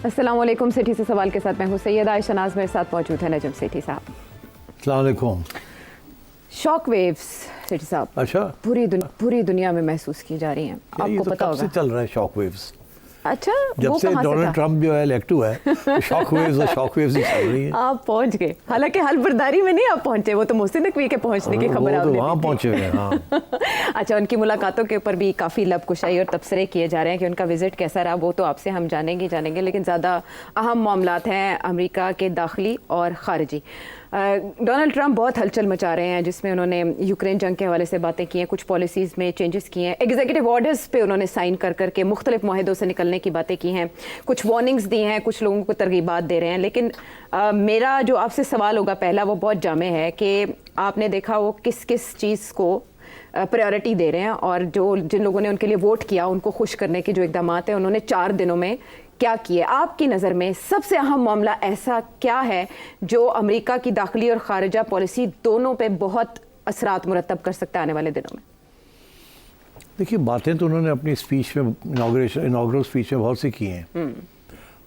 अस्सलाम वालेकुम। सिटी से सवाल के साथ मैं हूँ सैयद आयशा नाज, मेरे साथ मौजूद है नजम सेठी साहब। अस्सलाम वालेकुम। शॉक वेव्स सेठी साहब, अच्छा, पूरी दुनिया में महसूस की जा रही हैं, आपको तो पता कब होगा। से चल रहा है शॉक वेव्स? अच्छा, जब वो से कहाँ से डोनाल्ड था? ट्रम्प जो है इलेक्ट हुआ है, शॉक वेव्स ही चल रही है। आप पहुंच गए, हालांकि हलबर्दारी में नहीं आप पहुंचे, वो तो मोहसिन नकवी के पहुंचने की खबर वो तो आपने वहाँ दी थी। पहुँचे हुए हैं, हाँ। अच्छा, उनकी मुलाकातों के ऊपर भी काफ़ी लबकुशाई और तबसरे किए जा रहे हैं कि उनका विजिट कैसा रहा, वो तो आपसे हम जानेंगे, लेकिन ज़्यादा अहम मामलात हैं अमेरिका के दाखिली और ख़ारिजी। डोनाल्ड ट्रंप बहुत हलचल मचा रहे हैं, जिसमें उन्होंने यूक्रेन जंग के हवाले से बातें की हैं, कुछ पॉलिसीज़ में चेंजेस किए हैं, एग्जीक्यूटिव ऑर्डर्स पे उन्होंने साइन कर करके मुख्तलिफ माहिदों से निकलने की बातें की हैं, कुछ वार्निंग्स दी हैं, कुछ लोगों को तरगीबात दे रहे हैं। लेकिन मेरा जो आपसे सवाल होगा पहला, वो बहुत जामे है कि आपने देखा वो किस किस चीज़ को प्रायोरिटी दे रहे हैं, और जिन लोगों ने उनके लिए वोट किया उनको खुश करने के जो इकदाम हैं उन्होंने 4 दिनों में क्या किए। आपकी नज़र में सबसे अहम मामला ऐसा क्या है जो अमेरिका की दाखिली और खारिजा पॉलिसी दोनों पे बहुत असरात मुरतब कर सकता है आने वाले दिनों में? देखिए, बातें तो उन्होंने अपनी स्पीच में, इनाग्रल स्पीच में बहुत सी की हैं,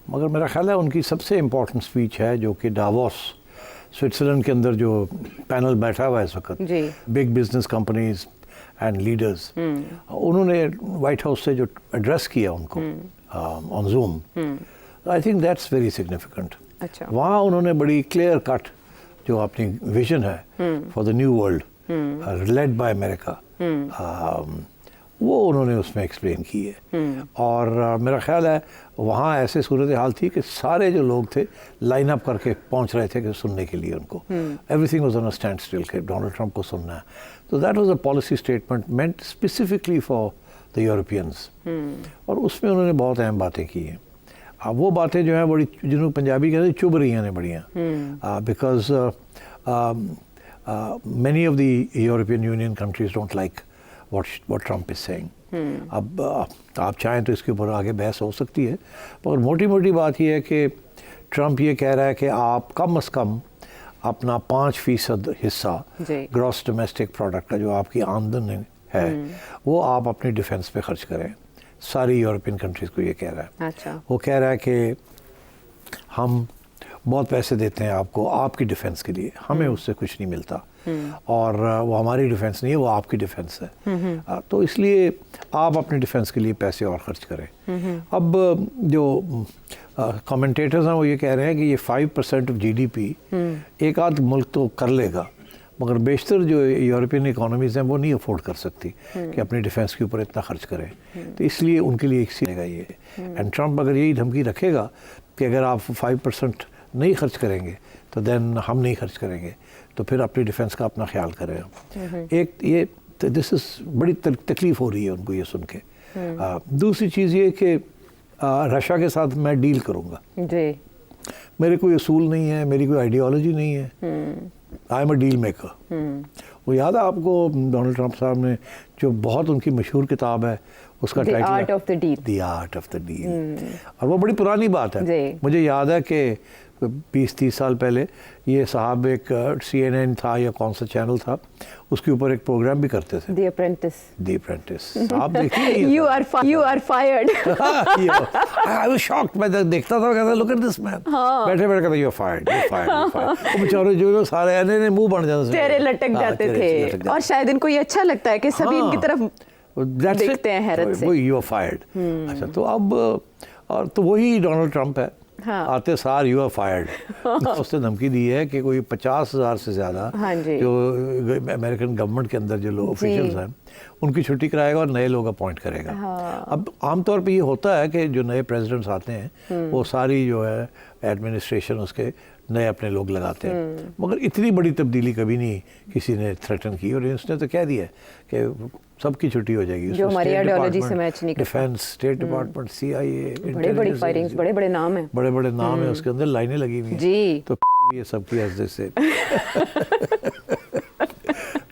मगर मेरा ख्याल है उनकी सबसे इम्पोर्टेंट स्पीच है जो कि डावोस स्विट्ज़रलैंड के अंदर जो पैनल बैठा हुआ है इस वक्त, big business companies and leaders, उन्होंने वाइट हाउस से जो एड्रेस किया उनको on zoom, I think that's very significant. अच्छा, वहाँ उन्होंने बड़ी क्लियर कट जो अपनी विजन है for the new world led by America, वो उन्होंने उसमें एक्सप्लेन की है। और मेरा ख्याल है वहाँ ऐसे सूरत हाल थी कि सारे जो लोग थे लाइन अप करके पहुँच रहे थे कि सुनने के लिए उनको, everything was on a stand still के डोनाल्ड ट्रंप को सुनना है। तो that was a policy statement meant specifically for the Europeans, और उसमें उन्होंने बहुत अहम बातें की हैं। अब वो बातें जो हैं बड़ी, जिन्होंने पंजाबी कहते हैं, चुभ रही हैं बढ़िया, because many of the European Union countries don't like what Trump is saying. अब आप चाहें तो इसके ऊपर आगे बहस हो सकती है, मगर मोटी मोटी बात यह है कि ट्रंप ये कह रहा है कि आप कम से कम अपना 5% हिस्सा ग्रॉस डोमेस्टिक प्रोडक्ट का जो आपकी आमदनी है वो आप अपने डिफेंस पे खर्च करें। सारी यूरोपियन कंट्रीज़ को ये कह रहा है। अच्छा, वो कह रहा है कि हम बहुत पैसे देते हैं आपको आपकी डिफेंस के लिए, हमें उससे कुछ नहीं मिलता, और वो हमारी डिफेंस नहीं है, वो आपकी डिफेंस है, तो इसलिए आप अपने डिफेंस के लिए पैसे और खर्च करें। अब जो कमेंटेटर्स हैं वो ये कह रहे हैं कि ये 5% ऑफ GDP एक आध मुल्क तो कर लेगा, मगर बेशतर जो यूरोपियन इकोनॉमीज़ हैं वो नहीं अफोर्ड कर सकती कि अपने डिफेंस के ऊपर इतना खर्च करें, तो इसलिए उनके लिए एक सीनेगा ये। एंड ट्रंप अगर यही धमकी रखेगा कि अगर आप 5% नहीं खर्च करेंगे तो देन हम नहीं खर्च करेंगे, तो फिर अपनी डिफेंस का अपना ख्याल करें। एक ये दिस इज़ बड़ी तकलीफ़ हो रही है उनको ये सुन के। दूसरी चीज़ ये कि रशिया के साथ मैं डील करूँगा जी, मेरे कोई असूल नहीं है, मेरी कोई आइडियोलॉजी नहीं है, I am a deal maker. वो याद है आपको डोनाल्ड ट्रंप साहब ने जो बहुत उनकी मशहूर किताब है उसका title the art of the deal, the art of the deal, और वो बड़ी पुरानी बात है। मुझे याद है कि 20-30 साल पहले ये साहब एक CNN था या कौन सा चैनल था, उसके ऊपर एक प्रोग्राम भी करते थे, द अप्रेंटिस। आप देखिए, you are fired. I was shocked, मैं देखता था, कहता लुक एट दिस मैन, बैठे बैठे कहता यू आर फायर्ड, वो बेचारे जो सारे ऐसे मुंह बन जाते थे, चेहरे लटक जाते थे, और शायद इनको ये अच्छा लगता है कि सभी इनकी तरफ देखते हैं हैरत से, वो यू आर फायर्ड। अच्छा, तो अब और तो वही डोनाल्ड ट्रंप है, आते सार यू आर फायर्ड। उसने धमकी दी है कि कोई 50,000 से ज़्यादा जो अमेरिकन गवर्नमेंट के अंदर जो लोग ऑफिशियल्स हैं उनकी छुट्टी कराएगा और नए लोग अपॉइंट करेगा। अब आमतौर पे ये होता है कि जो नए प्रेसिडेंट्स आते हैं वो सारी जो है एडमिनिस्ट्रेशन उसके नए अपने लोग लगाते हैं, मगर इतनी बड़ी तब्दीली कभी नहीं किसी ने थ्रेटन की, और उसने तो कह दिया कि सबकी छुट्टी हो जाएगी, जो हमारी आइडियोलॉजी से मैच नहीं करता। डिफेंस, स्टेट डिपार्टमेंट, CIA, बड़ी फायरिंग्स, बड़े नाम हैं, बड़े नाम है, उसके अंदर लाइनें लगी हुई हैं जी, तो ये सबकी हंसते से।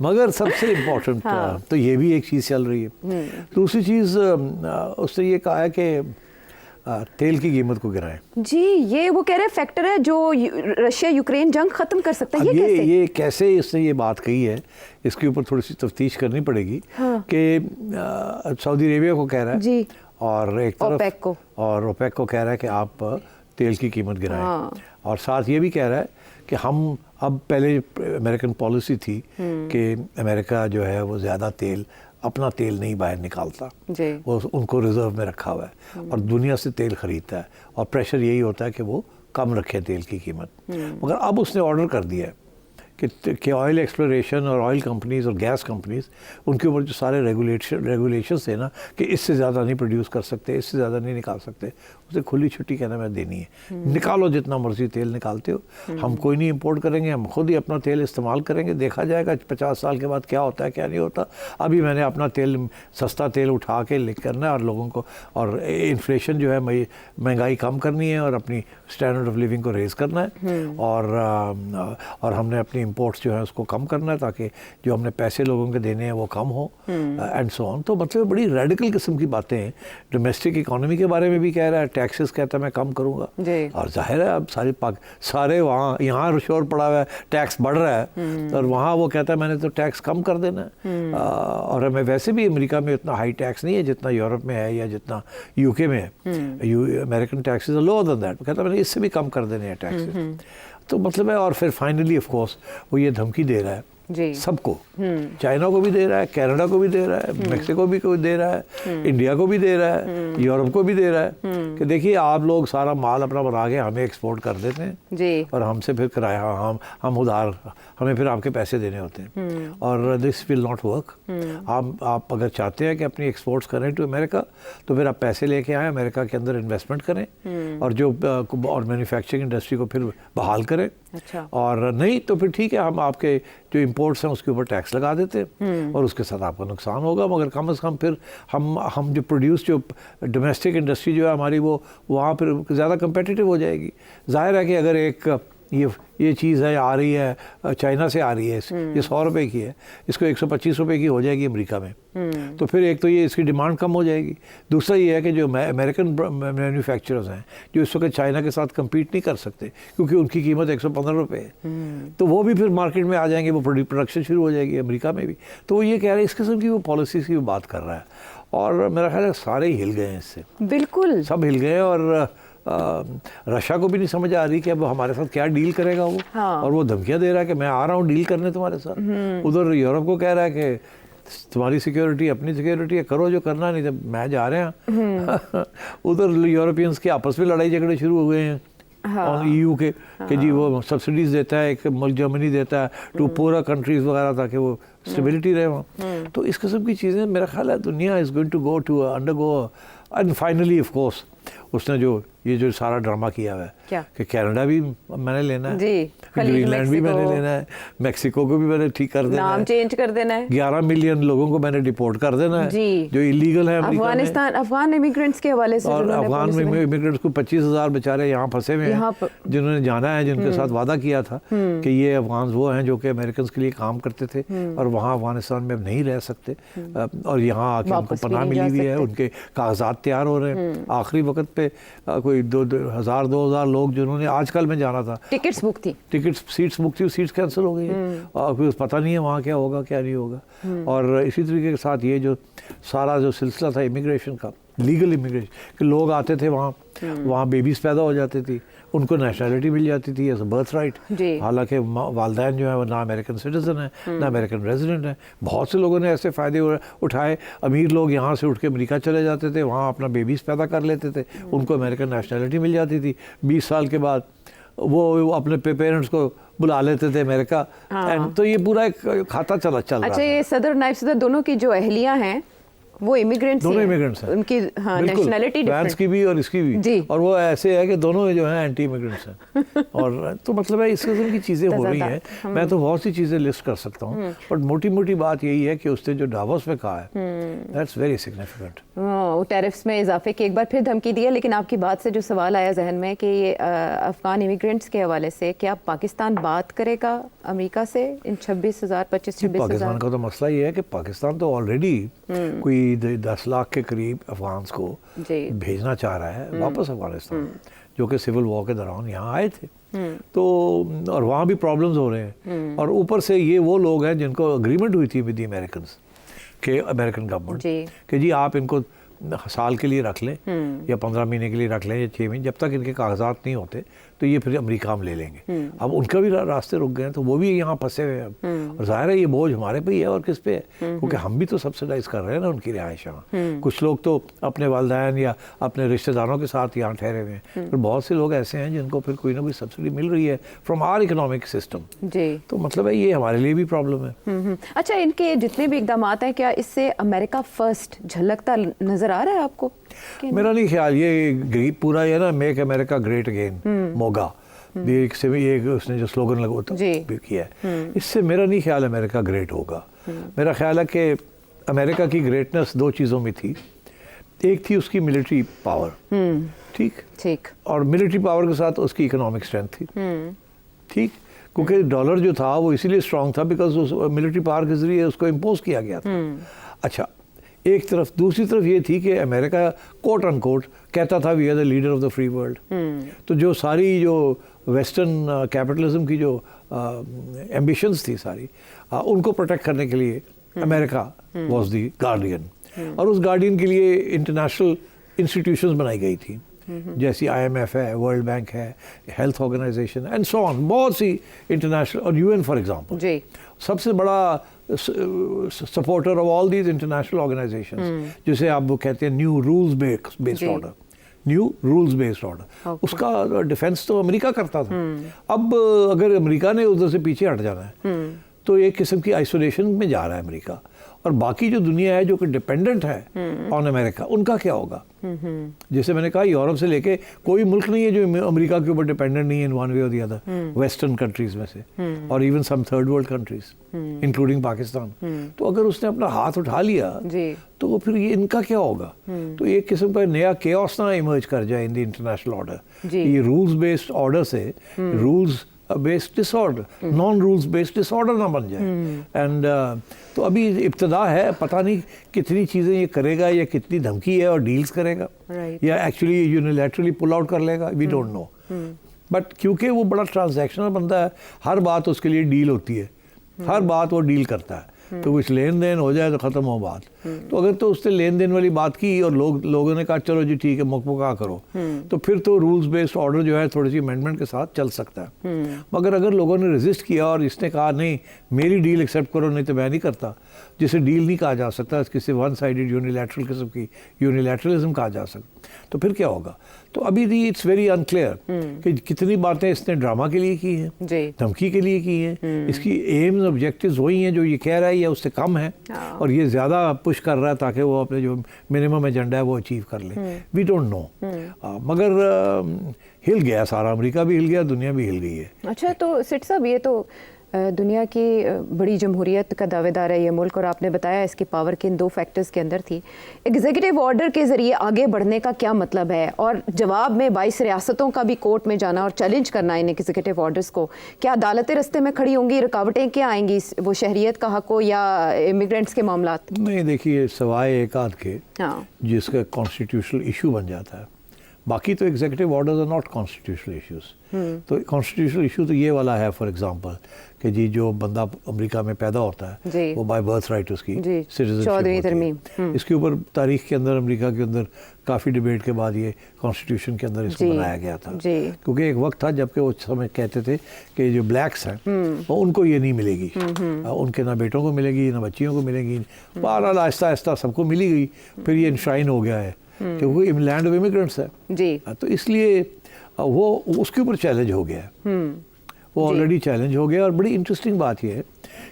मगर सबसे इम्पोर्टेंट तो ये भी एक चीज़ चल रही है। दूसरी चीज़ उसने ये कहा है कि तेल की कीमत को गिराएं जी, ये वो कह रहे फैक्टर है जो रशिया यूक्रेन जंग खत्म कर सकता है। ये कैसे इसने ये बात कही है, इसके ऊपर थोड़ी सी तफ्तीश करनी पड़ेगी कि सऊदी अरेबिया को कह रहा है जी, और एक तरफ ओपेक को कह रहा है कि आप तेल की कीमत गिराएं। और साथ ये भी कह रहा है कि हम अब, पहले अमेरिकन पॉलिसी थी कि अमेरिका जो है वो ज़्यादा तेल, अपना तेल नहीं बाहर निकालता, वो उनको रिजर्व में रखा हुआ है और दुनिया से तेल खरीदता है और प्रेशर यही होता है कि वो कम रखे तेल की कीमत। मगर अब उसने ऑर्डर कर दिया है कि ऑयल एक्सप्लोरेशन और ऑयल कंपनीज़ और गैस कंपनीज़, उनके ऊपर जो सारे रेगुलेशंस है ना कि इससे ज़्यादा नहीं प्रोड्यूस कर सकते, इससे ज़्यादा नहीं निकाल सकते, उसे खुली छुट्टी कहना मैं देनी है। निकालो जितना मर्जी तेल निकालते हो, हम कोई नहीं इंपोर्ट करेंगे, हम खुद ही अपना तेल इस्तेमाल करेंगे, देखा जाएगा 50 साल के बाद क्या होता है क्या नहीं होता। अभी मैंने अपना तेल, सस्ता तेल उठा के ले करना है और लोगों को, और इन्फ्लेशन जो है महंगाई कम करनी है और अपनी स्टैंडर्ड ऑफ लिविंग को रेज़ करना है, और हमने अपनी इंपोर्ट्स जो है उसको कम करना है ताकि जो हमने पैसे लोगों के देने हैं वो कम हो, एंड सो ऑन। तो मतलब बड़ी रेडिकल किस्म की बातें हैं। डोमेस्टिक इकोनॉमी के बारे में भी कह रहा है, टैक्सेस कहता है मैं कम करूँगा, और जाहिर है अब सारे वहाँ, यहाँ शोर पड़ा हुआ है, टैक्स बढ़ रहा है, और वहाँ वो कहता है मैंने तो टैक्स कम कर देना है। और हमें वैसे भी अमेरिका में उतना हाई टैक्स नहीं है जितना यूरोप में है या जितना यूके में है। American taxes are lower than that, कहता है मैंने इससे भी कम कर देने हैं टैक्सेस। तो मतलब है, और फिर फाइनली ऑफ कोर्स वो ये धमकी दे रहा है सबको, चाइना को भी दे रहा है, कनाडा को भी दे रहा है, मेक्सिको भी को दे रहा है, इंडिया को भी दे रहा है, यूरोप को भी दे रहा है कि देखिए आप लोग सारा माल अपना बना के हमें एक्सपोर्ट कर देते हैं और हमसे फिर किराया, हम उधार, हमें फिर आपके पैसे देने होते हैं, और दिस विल नॉट वर्क। आप अगर चाहते हैं कि अपनी एक्सपोर्ट्स करें टू अमेरिका, तो फिर आप पैसे लेके आएँ, अमेरिका के अंदर इन्वेस्टमेंट करें और और मैन्युफैक्चरिंग इंडस्ट्री को फिर बहाल करें। और नहीं तो फिर ठीक है, हम आपके जो इंपोर्ट्स हैं उसके ऊपर टैक्स लगा देते हैं और उसके साथ आपका नुकसान होगा, मगर कम से कम फिर हम जो प्रोड्यूस, जो डोमेस्टिक इंडस्ट्री जो है हमारी, वो वहाँ फिर ज़्यादा कंपेटिटिव हो जाएगी। जाहिर है कि अगर एक ये चीज़ है आ रही है चाइना से आ रही है, ये 100 रुपए की है, इसको 125 रुपए की हो जाएगी अमेरिका में, तो फिर एक तो ये इसकी डिमांड कम हो जाएगी। दूसरा ये है कि जो अमेरिकन मैन्युफैक्चरर्स हैं जो इस वक्त चाइना के साथ कम्पीट नहीं कर सकते क्योंकि उनकी कीमत 115 रुपये है, तो वो भी फिर मार्केट में आ जाएंगे, वो प्रोडक्शन शुरू हो जाएगी अमेरिका में भी। तो वो ये कह रहे हैं, इस किस्म की वो पॉलिसीज़ की वो बात कर रहा है, और मेरा ख्याल है सारे ही हिल गए हैं इससे, बिल्कुल सब हिल गए। और रशिया को भी नहीं समझ आ रही कि अब हमारे साथ क्या डील करेगा वो, और वो धमकियां दे रहा है कि मैं आ रहा हूँ डील करने तुम्हारे साथ। उधर यूरोप को कह रहा है कि तुम्हारी सिक्योरिटी अपनी सिक्योरिटी है, करो जो करना, नहीं जब मैं जा रहे हैं। उधर यूरोपियंस के आपस में लड़ाई झगड़े शुरू हो गए हैं और ईयू के कि जी वो सब्सिडीज देता है, एक मुल्क जर्मनी देता है टू पूरा कंट्रीज वगैरह ताकि वो स्टेबिलिटी रहे वहाँ। तो इस किस्म की चीज़ें मेरा ख्याल है दुनिया is going to go to undergo. And finally of course उसने जो सारा ड्रामा किया हुआ है कि कनाडा भी मैंने लेना है, ग्रीनलैंड भी मैंने लेना है, मेक्सिको को भी मैंने ठीक कर देना है, नाम चेंज कर देना है, 11 मिलियन लोगों को मैंने डिपोर्ट कर देना है जो इलीगल है अफगानिस्तान, अफगान इमिग्रेंट्स के हवाले से। और अफगान इमिग्रेंट्स को 25,000 बेचारे यहाँ फंसे हुए हैं जिन्होंने जाना है, जिनके साथ वादा किया था कि ये अफगान वो हैं जो कि अमेरिकन के लिए काम करते थे और वहाँ अफगानिस्तान में नहीं रह सकते और यहाँ आके उनको पनाह मिली हुई है, उनके कागजात तैयार हो रहे हैं। आखिरी वक्त पे कोई 2,000 लोग जिन्होंने आजकल में जाना था, सीट्स बुक थी, सीट्स कैंसिल हो गई और फिर पता नहीं है वहाँ क्या होगा क्या नहीं होगा। और इसी तरीके के साथ ये जो सारा जो सिलसिला था इमिग्रेशन का, लीगल इमिग्रेशन, कि लोग आते थे वहाँ बेबीज़ पैदा हो जाती थी, उनको नेशनलिटी मिल जाती थी एज अ बर्थ राइट, हालांकि वालदैन जो है वो ना अमेरिकन सिटीजन है ना अमेरिकन रेजिडेंट है। बहुत से लोगों ने ऐसे फ़ायदे उठाए। अमीर लोग यहाँ से उठ के अमेरिका चले जाते थे, वहाँ अपना बेबीज़ पैदा कर लेते थे, उनको अमेरिकन नेशनलिटी मिल जाती थी। 20 साल के बाद वो अपने पेरेंट्स को बुला लेते थे अमेरिका। तो ये पूरा एक खाता चल रहा है। अच्छा, ये सदर नायब सदर दोनों की जो अहलियाँ हैं वो इमिग्रेंट्स, दोनों इमिग्रेंट्स हैं, उनकी नेशनलिटी फ्रांस की भी और इसकी भी, और वो ऐसे है कि दोनों जो हैं एंटी इमिग्रेंट्स हैं। और तो मतलब है इस किस्म की चीज़ें हो रही हैं। मैं तो बहुत सी चीज़ें लिस्ट कर सकता हूँ, बट मोटी बात यही है कि उसने जो डावोस में कहा है दैट्स वेरी सिग्निफिकेंट। वो टैरिफ्स में इजाफे की एक बार फिर धमकी दी है। लेकिन आपकी बात से जो सवाल आया जहन में कि ये अफगान इमिग्रेंट्स के हवाले से क्या पाकिस्तान बात करेगा अमेरिका से इन 26,000 25-26,000? पाकिस्तान का तो मसला ये है कि पाकिस्तान तो ऑलरेडी कोई 10 लाख के करीब अफगान्स को भेजना चाह रहा है वापस अफगानिस्तान, जो कि सिविल वॉर के दौरान यहाँ आए थे। तो और वहाँ भी प्रॉब्लम्स हो रहे हैं, और ऊपर से ये वो लोग हैं जिनको अग्रीमेंट हुई थी विद द अमेरिकन गवर्नमेंट कि जी आप इनको साल के लिए रख लें या 15 महीने के लिए रख लें या 6 महीने, जब तक इनके कागजात नहीं होते तो ये फिर अमेरिका में ले लेंगे। अब उनका भी रास्ते रुक गए हैं तो वो भी यहाँ फंसे हुए हैं अब। और जाहिर है ये बोझ हमारे पे ही है और किस पे है, क्योंकि हम भी तो सब्सिडाइज कर रहे हैं ना उनकी रिहाइश यहाँ। कुछ लोग तो अपने वालिदैन या अपने रिश्तेदारों के साथ यहाँ ठहरे हुए हैं, फिर बहुत से लोग ऐसे हैं जिनको फिर कोई ना कोई सब्सिडी मिल रही है फ्रॉम आवर इकोनॉमिक सिस्टम। तो मतलब है ये हमारे लिए भी प्रॉब्लम है। अच्छा, इनके जितने भी इकदाम हैं क्या इससे अमेरिका फर्स्ट झलकता नजर आ रहा है आपको? मेरा नहीं ख्याल ये पूरा ये ना make America great again Moga ये उसने जो स्लोगन किया है, इससे मेरा नहीं ख्याल अमेरिका ग्रेट होगा। मेरा ख्याल है कि अमेरिका की ग्रेटनेस 2 चीज़ों में थी। एक थी उसकी मिलिट्री पावर, ठीक, और मिलिट्री पावर के साथ उसकी इकोनॉमिक स्ट्रेंथ थी, ठीक, क्योंकि डॉलर जो था वो इसीलिए स्ट्रांग था बिकॉज उस मिलिट्री पावर के जरिए उसको इम्पोज किया गया था। अच्छा, एक तरफ। दूसरी तरफ ये थी कि अमेरिका कोट अनकोट कहता था we are the leader of the free world. तो जो सारी जो वेस्टर्न कैपिटलिज्म की जो एम्बिशंस थी सारी, उनको प्रोटेक्ट करने के लिए अमेरिका वाज द गार्डियन। और उस गार्डियन के लिए इंटरनेशनल इंस्टीट्यूशंस बनाई गई थी, जैसी IMF है, वर्ल्ड बैंक है, health organization and so on, बहुत सी इंटरनेशनल, और UN फॉर एग्जांपल सबसे बड़ा supporter of all these international organizations, जिसे आप वो कहते हैं new rules based order, new rules based order. उसका डिफेंस तो अमेरिका करता था। अब अगर अमेरिका ने उधर से पीछे हट जाना है तो एक किस्म की आइसोलेशन में जा रहा है अमेरिका, और बाकी जो दुनिया है जो कि डिपेंडेंट है ऑन अमेरिका, उनका क्या होगा? जैसे मैंने कहा, यूरोप से लेके कोई मुल्क नहीं है जो अमेरिका के ऊपर डिपेंडेंट नहीं है इन वन वे और द अदर, वेस्टर्न कंट्रीज में से, और even some third world countries including Pakistan. तो अगर उसने अपना हाथ उठा लिया तो फिर ये इनका क्या होगा? तो एक किस्म का नया केओस ना इमर्ज कर जाए इन द इंटरनेशनल ऑर्डर। ये रूल्स बेस्ड ऑर्डर से rules based disorder, non rules based disorder ना बन जाए। एंड तो अभी इब्तदा है, पता नहीं कितनी चीज़ें ये करेगा, या कितनी धमकी है और डील्स करेगा, या एक्चुअली यूनिलैटरली पुल आउट कर लेगा, वी डोंट नो। बट क्योंकि वो बड़ा ट्रांजैक्शनल बंदा है, हर बात उसके लिए डील होती है, हर बात वो डील करता है। तो कुछ लेन देन हो जाए तो ख़त्म हो बात। तो अगर तो उसने लेन देन वाली बात की और लोगों ने कहा चलो जी ठीक है मुकमुका करो, तो फिर तो रूल्स बेस्ड ऑर्डर जो है थोड़ी सी अमेंडमेंट के साथ चल सकता है। मगर अगर लोगों ने रेजिस्ट किया और इसने कहा नहीं मेरी डील एक्सेप्ट करो नहीं तो मैं नहीं करता, जिसे डील नहीं कहा जा सकता, किसी वन साइडेड यूनिलैटरल किस्म की यूनिलैटरलिज्म कहा जा सकता, तो फिर क्या होगा? तो अभी भी इट्स वेरी अनक्लियर कि कितनी बातें इसने ड्रामा के लिए की हैं, धमकी के लिए की हैं, इसकी एम्स ऑब्जेक्टिव्स वही हैं जो ये कह रहा है या उससे कम है, और ये ज़्यादा पुश कर रहा है ताकि वो अपने जो मिनिमम एजेंडा है वो अचीव कर ले। वी डोंट नो, मगर हिल गया सारा, अमेरिका भी हिल गया, दुनिया भी हिल गई है। अच्छा, तो सिट साहब ये तो दुनिया की बड़ी जमहूरियत का दावेदार है ये मुल्क, और आपने बताया इसकी पावर के इन 2 फैक्टर्स के अंदर थी। एग्जीक्यूटिव ऑर्डर के ज़रिए आगे बढ़ने का क्या मतलब है, और जवाब में 22 रियासतों का भी कोर्ट में जाना और चैलेंज करना इन एग्जीक्यूटिव ऑर्डर्स को, क्या अदालतें रस्ते में खड़ी होंगी? रुकावटें क्या आएंगी? वो शहरियत का हक हो या इमिग्रेंट्स के मामला? नहीं, देखिए, सवाए एक आध के जिसका कॉन्स्टिट्यूशनल इशू बन जाता है, बाकी तो executive orders are not constitutional issues. तो कॉन्स्टिट्यूशनल इशू तो ये वाला है फॉर एग्जांपल कि जी जो बंदा अमेरिका में पैदा होता है वो बाय बर्थ राइट उसकी सिटीजनशिप, इसके ऊपर तारीख के अंदर अमेरिका के अंदर काफ़ी डिबेट के बाद ये कॉन्स्टिट्यूशन के अंदर इसको बनाया गया था, क्योंकि एक वक्त था जबकि वो समय कहते थे कि जो ब्लैक्स हैं वो उनको ये नहीं मिलेगी, उनके ना बेटों को मिलेगी ना बच्चियों को मिलेगी। बहरहाल आहिस्ता आहिस्ता सबको मिली गई, फिर ये इनश्राइन हो गया है क्योंकि लैंड ऑफ इमिग्रेंट्स है जी। तो इसलिए वो उसके ऊपर चैलेंज हो गया है, वो ऑलरेडी चैलेंज हो गया। और बड़ी इंटरेस्टिंग बात यह है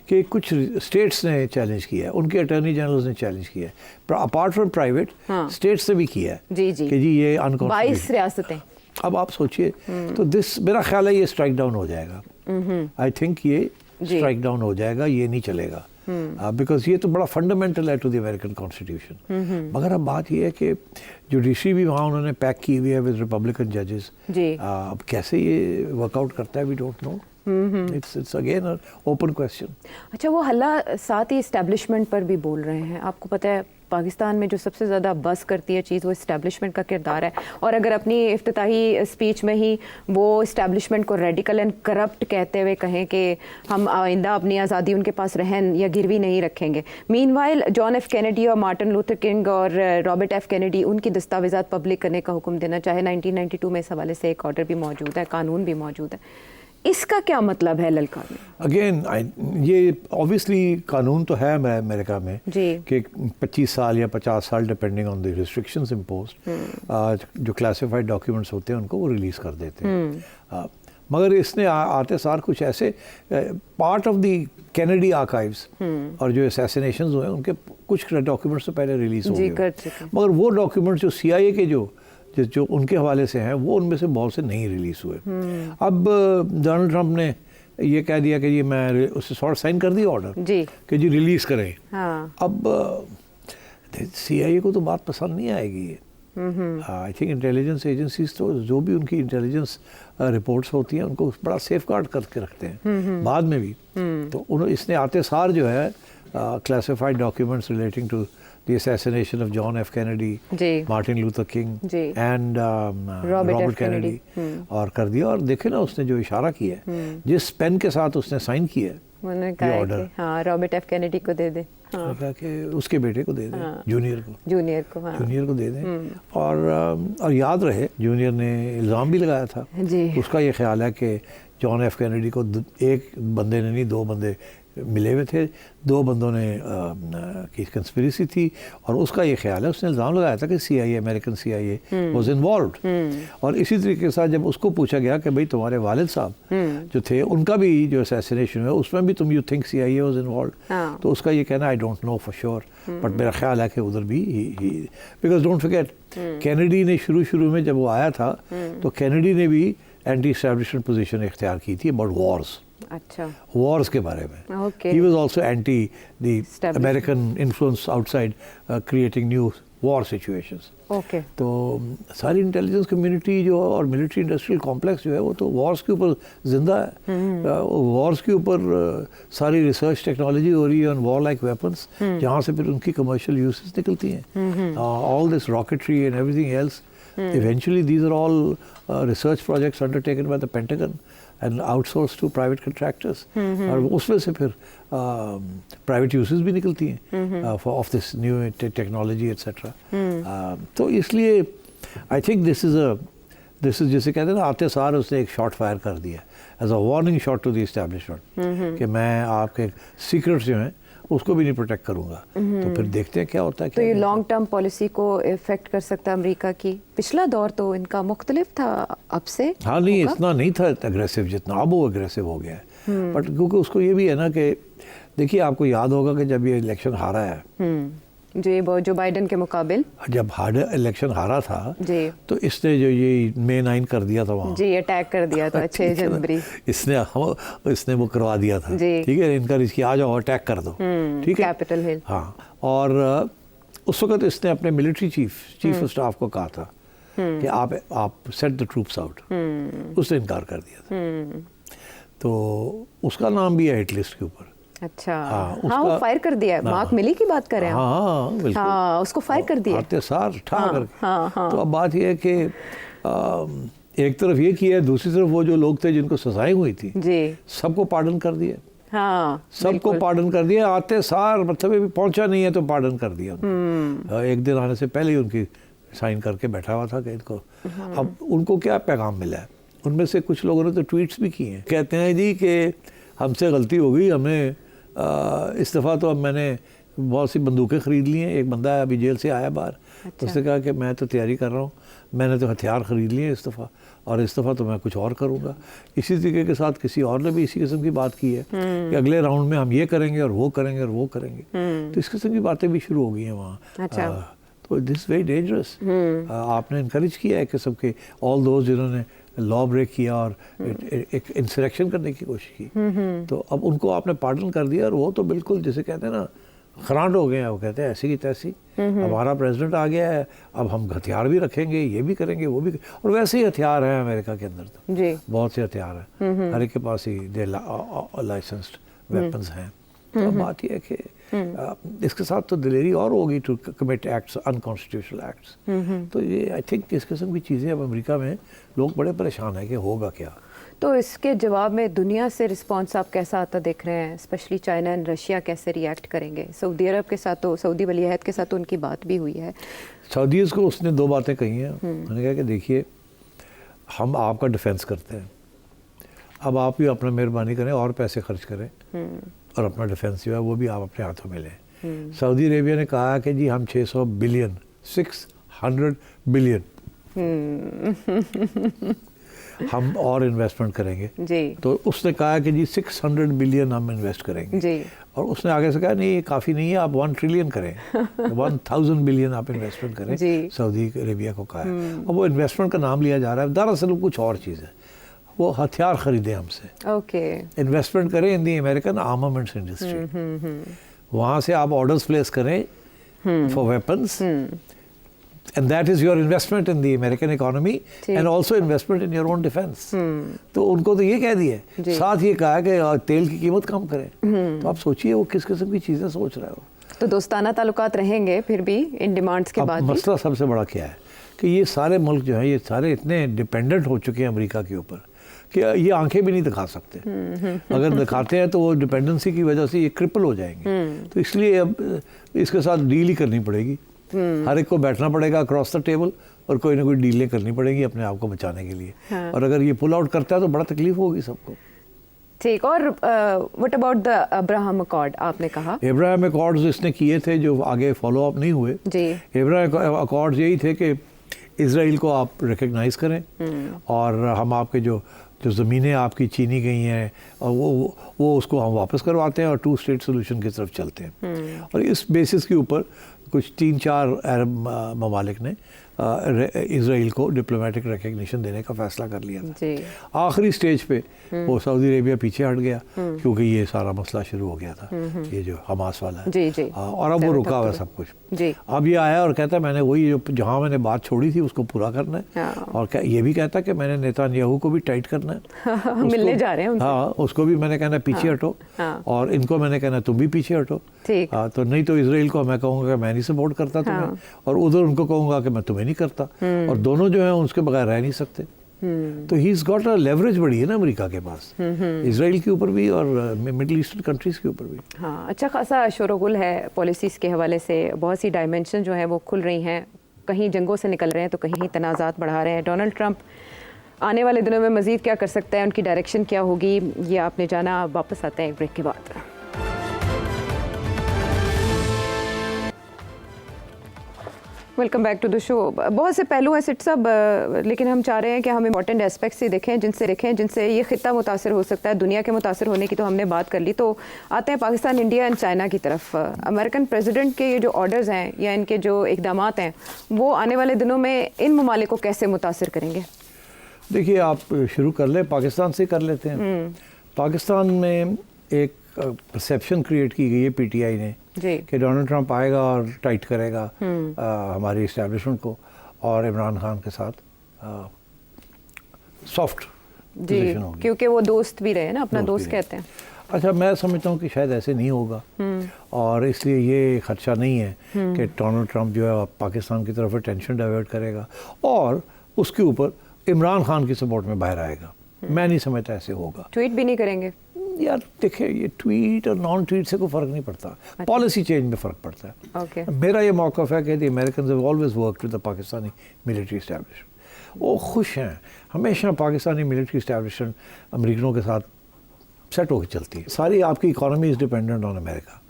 कि कुछ स्टेट्स ने चैलेंज किया है, उनके अटॉर्नी जनरल्स ने चैलेंज किया है, अपार्ट फ्रॉम प्राइवेट स्टेट्स ने भी किया है कि जी ये अनकॉन्स्टिट्यूशनल 22 रियासतें। अब आप सोचिए, तो दिस मेरा ख्याल है ये स्ट्राइक डाउन हो जाएगा। आई थिंक ये स्ट्राइक डाउन हो जाएगा, ये नहीं चलेगा, बिकॉज ये तो बड़ा फंडामेंटल है टू द अमेरिकन कॉन्स्टिट्यूशन। मगर अब बात ये है कि जुडिशरी भी वहाँ उन्होंने पैक की हुई है विद रिपब्लिकन जजेस। अब कैसे ये वर्कआउट करता है we don't know, it's again open question. अच्छा, वो हल्ला साथ ही एस्टेब्लिशमेंट पर भी बोल रहे हैं, आपको पता है पाकिस्तान में जो सबसे ज़्यादा बस करती है चीज़ वो इस्टेब्लिशमेंट का किरदार है, और अगर अपनी इफ्तिताही स्पीच में ही वो इस्टेब्लिशमेंट को रेडिकल एंड करप्ट कहते हुए कहें कि हम आइंदा अपनी आज़ादी उनके पास रहन या गिरवी नहीं रखेंगे। मीनवाइल जॉन एफ कैनेडी और मार्टिन लूथर किंग और रॉबर्ट एफ कैनेडी, उनकी दस्तावेज़ात पब्लिक करने का हुक्म देना चाहे 1992 में इस हवाले से एक ऑर्डर भी मौजूद है, कानून भी मौजूद है। इसका क्या मतलब है ललकार में? अगेन ये ऑब्वियसली कानून तो है अमेरिका में जी कि 25 साल या 50 साल depending on the restrictions imposed जो क्लासिफाइड डॉक्यूमेंट्स होते हैं उनको वो रिलीज़ कर देते हैं। मगर इसने आते सार कुछ ऐसे part of the Kennedy archives और जो असैसिनेशंस हुए उनके कुछ डॉक्यूमेंट्स तो पहले रिलीज़ हो गए, मगर वो डॉक्यूमेंट्स जो CIA के जो उनके हवाले से हैं वो उनमें से बहुत से नहीं रिलीज़ हुए। अब डोनाल्ड ट्रंप ने ये कह दिया कि ये मैं उससे शॉर्ट साइन कर दिया ऑर्डर कि जी रिलीज़ करें। हाँ। अब CIA को तो बात पसंद नहीं आएगी। आई थिंक इंटेलिजेंस एजेंसीज तो जो भी उनकी इंटेलिजेंस रिपोर्ट्स होती हैं उनको बड़ा सेफ गार्ड करके रखते हैं बाद में भी। तो इसने आते सार जो है classified documents relating to the assassination of John F. Kennedy, Martin Luther King and Robert Kennedy और कर दिया। और देखे ना उसने जो इशारा किया है, जिस पेन के साथ उसने साइन किया है ये ऑर्डर, हाँ, रॉबर्ट एफ कैनेडी को दे दे, कहा कि उसके बेटे को दे दें, जूनियर को दे दें। और याद रहे जूनियर ने इल्ज़ाम भी लगाया था, उसका ये ख्याल है कि जॉन एफ कैनेडी को एक बंदे ने नहीं 2 बंदे मिले हुए थे, 2 बंदों ने की कंस्पिरेसी थी, और उसका ये ख्याल है, उसने इल्ज़ाम लगाया था कि CIA American CIA was involved. और इसी तरीके के साथ जब उसको पूछा गया कि भाई तुम्हारे वालिद साहब जो थे उनका भी जो असैसिनेशन हुआ उसमें भी तुम you think CIA was involved, तो उसका ये कहना I don't know for sure, but मेरा ख्याल है कि उधर भी बिकॉज डोंट फॉरगेट कैनेडी ने शुरू में जब वो आया था तो कैनेडी ने भी एंटी एस्टैब्लिशमेंट पोजीशन इख्तियार की थी अबाउट वॉर्स। अच्छा, वॉर्स के बारे में he was also anti the American influence outside creating new war situations। तो सारी इंटेलिजेंस कम्युनिटी जो और मिलिट्री इंडस्ट्रियल कॉम्प्लेक्स जो है वो तो वॉर्स के ऊपर जिंदा है। वॉर्स के ऊपर सारी रिसर्च टेक्नोलॉजी हो रही है ऑन वॉर लाइक वेपन्स, जहाँ से फिर उनकी कमर्शियल यूसेस निकलती हैं। All this rocketry and everything else, eventually these are all research projects undertaken by the Pentagon and outsourced to private contractors। और उसमें से फिर private uses भी निकलती हैं of this new technology etc। तो इसलिए I think this is जैसे कहते हैं ना, आते सार उसने एक शॉट फायर कर दिया as a warning shot to the establishment कि मैं आपके सीक्रेट्स जो हैं उसको भी नहीं प्रोटेक्ट करूंगा। तो फिर देखते हैं क्या होता है। तो ये लॉन्ग टर्म पॉलिसी को इफेक्ट कर सकता है अमेरिका की? पिछला दौर तो इनका मुख्तलिफ था अब से। हाँ, नहीं इतना नहीं था अग्रेसिव जितना अब वो अग्रेसिव हो गया है। बट क्योंकि उसको ये भी है ना कि देखिए आपको याद होगा कि जब ये इलेक्शन हारा है जो बाइडेन के मुकाबिल, जब इलेक्शन हारा था तो इसने जो ये May 9 कर दिया था वहाँ जी, अटैक कर दिया था 6 जनवरी इसने वो करवा दिया था। ठीक है, इनकरेज किया आ जाओ अटैक कर दो, ठीक है, कैपिटल हिल। हाँ, और उस वक्त इसने अपने मिलिट्री चीफ ऑफ स्टाफ को कहा था कि आप सेट द ट्रूप्स आउट, उसने इनकार कर दिया था। तो उसका नाम भी है हिट लिस्ट के ऊपर। अच्छा, हाँ, वो फायर कर दिया है। मार्क मिली की बात कर रहे हैं? हाँ, बिल्कुल, हाँ, उसको फायर कर दिया आते सार ठा करके। तो अब बात यह है कि एक तरफ ये किया है, दूसरी तरफ वो जो लोग थे जिनको सजाएं हुई थी सबको पार्डन कर दिया। हाँ, सबको पार्डन कर दिया आते सार, मतलब अभी पहुंचा नहीं है तो पार्डन कर दिया। एक दिन आने से पहले ही उनकी साइन करके बैठा हुआ था कि इनको। अब उनको क्या पैगाम मिला है? उनमें से कुछ लोगों ने तो ट्वीट्स भी किए हैं, कहते हैं जी कि हमसे गलती हो गई, हमें इस दफ़ा तो अब मैंने बहुत सी बंदूकें ख़रीद ली हैं। एक बंदा है अभी जेल से आया बाहर। अच्छा। उसने कहा कि मैं तो तैयारी कर रहा हूँ, मैंने तो हथियार ख़रीद लिए इस दफ़ा, और इस दफ़ा तो मैं कुछ और करूँगा। इसी तरीके के साथ किसी और ने भी इसी किस्म की बात की है कि अगले राउंड में हम ये करेंगे और वो करेंगे और वो करेंगे। तो इस किस्म की बातें भी शुरू हो गई हैं वहाँ। अच्छा। तो दिस वेरी डेंजरस। आपने इनकरेज किया है किस्म के ऑल दोज जिन्होंने लॉ ब्रेक किया और एक इंसरेक्शन करने की कोशिश की। तो अब उनको आपने पार्डन कर दिया, और वो तो बिल्कुल जिसे कहते हैं ना खरांट हो गए हैं। वो कहते हैं ऐसी की तैसी, हमारा प्रेसिडेंट आ गया है, अब हम हथियार भी रखेंगे, ये भी करेंगे, वो भी और वैसे ही हथियार हैं अमेरिका के अंदर तो जी। बहुत से हथियार हैं, हर एक के पास ही लाइसेंस्ड वेपन्स हैं। तो बात यह है कि इसके साथ तो दिलेरी और होगी to commit acts, unconstitutional acts. तो ये आई थिंक इस किस्म की चीज़ें अब अमेरिका में लोग बड़े परेशान हैं कि होगा क्या। तो इसके जवाब में दुनिया से रिस्पांस आप कैसा आता देख रहे हैं? स्पेशली चाइना एंड रशिया कैसे रिएक्ट करेंगे? सऊदी अरब के साथ तो, सऊदी वली अहद के साथ तो उनकी बात भी हुई है। सऊदीज़ को उसने 2 बातें कही हैं। उन्होंने कहा कि देखिए हम आपका डिफेंस करते हैं, अब आप भी अपना मेहरबानी करें और पैसे खर्च करें और अपना डिफेंस जो है वो भी आप अपने हाथों में लें। सऊदी अरेबिया ने कहा कि जी हम 600 बिलियन 600 बिलियन हम और इन्वेस्टमेंट करेंगे जी। तो उसने कहा कि जी 600 बिलियन हम इन्वेस्ट करेंगे जी। और उसने आगे से कहा नहीं ये काफ़ी नहीं है, आप 1 ट्रिलियन करें 1000 बिलियन आप इन्वेस्टमेंट करें। सऊदी अरेबिया को कहा है और वो इन्वेस्टमेंट का नाम लिया जा रहा है, दरअसल वो कुछ और चीज़ है, वो हथियार खरीदे हमसे। ओके। इन्वेस्टमेंट करें इन दी अमेरिकन आर्मामेंट्स इंडस्ट्री, वहाँ से आप ऑर्डर्स प्लेस करें for weapons and that is your investment in the American economy and also investment in your own defense। तो उनको तो ये कह दिया, साथ ये कहा कि तेल की कीमत कम करें। तो आप सोचिए वो किस किस्म की चीज़ें सोच रहे हो। तो दोस्ताना ताल्लुकात रहेंगे फिर भी इन डिमांड्स के बाद भी? मसला सबसे बड़ा क्या है कि ये सारे मुल्क जो हैं ये सारे इतने डिपेंडेंट हो चुके हैं अमेरिका के ऊपर कि ये आंखें भी नहीं दिखा सकते। अगर दिखाते हैं तो वो डिपेंडेंसी की वजह से ये क्रिपल हो जाएंगे। तो इसलिए अब इसके साथ डील ही करनी पड़ेगी, हर एक को बैठना पड़ेगा अक्रॉस द टेबल और कोई ना कोई डीलें करनी पड़ेगी अपने आप को बचाने के लिए। और अगर ये पुल आउट करता है तो बड़ा तकलीफ होगी सबको। ठीक। और what about the Abraham accord? आपने कहा अब्राहम अकॉर्ड्स इसने किए थे जो आगे फॉलो अप नहीं हुए जी। अब्राहम अकॉर्ड्स यही थे कि इजराइल को आप रिकग्नाइज करें और हम आपके जो ज़मीनें आपकी छीनी गई हैं और वो उसको हम वापस करवाते हैं और 2 स्टेट सोल्यूशन की तरफ चलते हैं। और इस बेसिस के ऊपर कुछ 3-4 अरब ममालिक ने इजराइल को डिप्लोमेटिक रिकग्निशन देने का फैसला कर लिया था। आखिरी स्टेज पे वो सऊदी अरेबिया पीछे हट गया क्योंकि ये सारा मसला शुरू हो गया था, ये जो हमास वाला है जी, जी। और अब वो रुका हुआ सब कुछ जी। अब ये आया और कहता है मैंने वही जो जहाँ मैंने बात छोड़ी थी उसको पूरा करना है और ये भी कहता है कि मैंने नेतान्याहू को भी टाइट करना है। मिलने जा रहे हैं उनसे। हाँ, उसको भी मैंने कहना पीछे हटो और इनको मैंने कहना तुम भी पीछे हटो। तो नहीं तो इसराइल को मैं कहूँगा कि मैं नहीं सपोर्ट करता तुम्हें और उधर उनको कहूँगा कि मैं तुम्हें नहीं करता और दोनों जो है उसके बगैर रह नहीं सकते। तो he is got a leverage बड़ी है ना अमेरिका के पास, इसराइल के ऊपर भी और मिडिल ईस्टर्न कंट्रीज के ऊपर भी। हाँ, अच्छा खासा शोरगुल है पॉलिसीज़ के हवाले से, बहुत सी डायमेंशन जो है वो खुल रही हैं, कहीं जंगों से निकल रहे हैं तो कहीं तनाज़ात बढ़ा रहे हैं। डोनाल्ड ट्रंप आने वाले दिनों में मज़ीद क्या कर सकता है, उनकी डायरेक्शन क्या होगी, ये आपने जाना। वापस आते हैं एक ब्रेक के बाद। Welcome back to the show. बहुत से पहलू हैं सिट साहब, लेकिन हम चाह रहे हैं कि हम इंपॉर्टेंट एस्पेक्ट्स ही देखें जिनसे ये खिता मुतासर हो सकता है। दुनिया के मुतासर होने की तो हमने बात कर ली, तो आते हैं पाकिस्तान, इंडिया एंड चाइना की तरफ। अमेरिकन प्रेसिडेंट के ये जो ऑर्डर्स हैं या इनके जो इकदाम हैं वो आने वाले दिनों में इन ममालिक को कैसे मुतासर करेंगे? देखिए आप शुरू कर लें, पाकिस्तान से कर लेते हैं। पाकिस्तान में एक परसेप्शन क्रिएट की गई है पीटीआई ने कि डोनाल्ड ट्रंप आएगा और टाइट करेगा हमारी इस्टेब्लिशमेंट को और इमरान खान के साथ सॉफ्ट पोजीशन होगी क्योंकि वो दोस्त भी रहे ना, अपना दोस्त कहते हैं। अच्छा, मैं समझता हूँ कि शायद ऐसे नहीं होगा और इसलिए ये खदशा नहीं है कि डोनाल्ड ट्रंप जो है पाकिस्तान की तरफ अटेंशन डाइवर्ट करेगा और उसके ऊपर इमरान खान की सपोर्ट में बाहर आएगा। मैं नहीं समझता ऐसे होगा। ट्वीट भी नहीं करेंगे? यार देखिए, ये ट्वीट और नॉन ट्वीट से कोई फ़र्क नहीं पड़ता, पॉलिसी चेंज में फ़र्क पड़ता है। मेरा ये मौक़िफ़ है कि the Americans have always worked with the Pakistani military establishment. वो खुश हैं, हमेशा पाकिस्तानी मिलिट्री एस्टैब्लिशमेंट अमेरिकनों के साथ सेट होकर चलती है। सारी आपकी economy is dependent on America,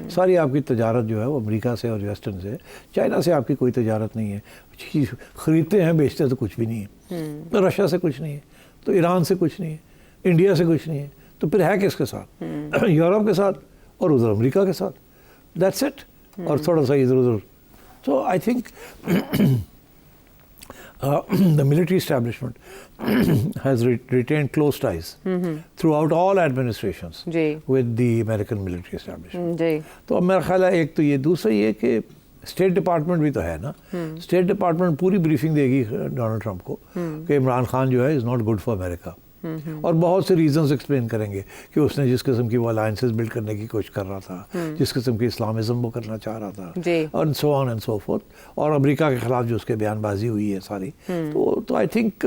सारी आपकी तजारत जो है वो अमेरिका से और वेस्टर्न से, चाइना से आपकी कोई तजारत नहीं है। चीज़ ख़रीदते हैं, बेचते तो कुछ भी नहीं है। रशिया से कुछ नहीं है, तो ईरान से कुछ नहीं है, इंडिया से कुछ नहीं है, तो फिर है किसके साथ? यूरोप के साथ और उधर अमेरिका के साथ, दैट्स इट। और थोड़ा सा इधर उधर। So I think the military establishment has retained close ties throughout all administrations with the American military establishment। तो अब मेरा ख्याल है एक तो ये, दूसरा ये कि स्टेट डिपार्टमेंट भी तो है ना, स्टेट डिपार्टमेंट पूरी ब्रीफिंग देगी डोनाल्ड ट्रंप को कि इमरान खान जो है is not good for America. और बहुत से रीजंस एक्सप्लेन करेंगे कि उसने जिस किस्म की वो अलायंसेस बिल्ड करने की कोशिश कर रहा था, जिस किस्म की इस्लामिज्म वो करना चाह रहा था, and so on and so fourth, और अमेरिका के खिलाफ जो उसके बयानबाजी हुई है सारी, तो आई थिंक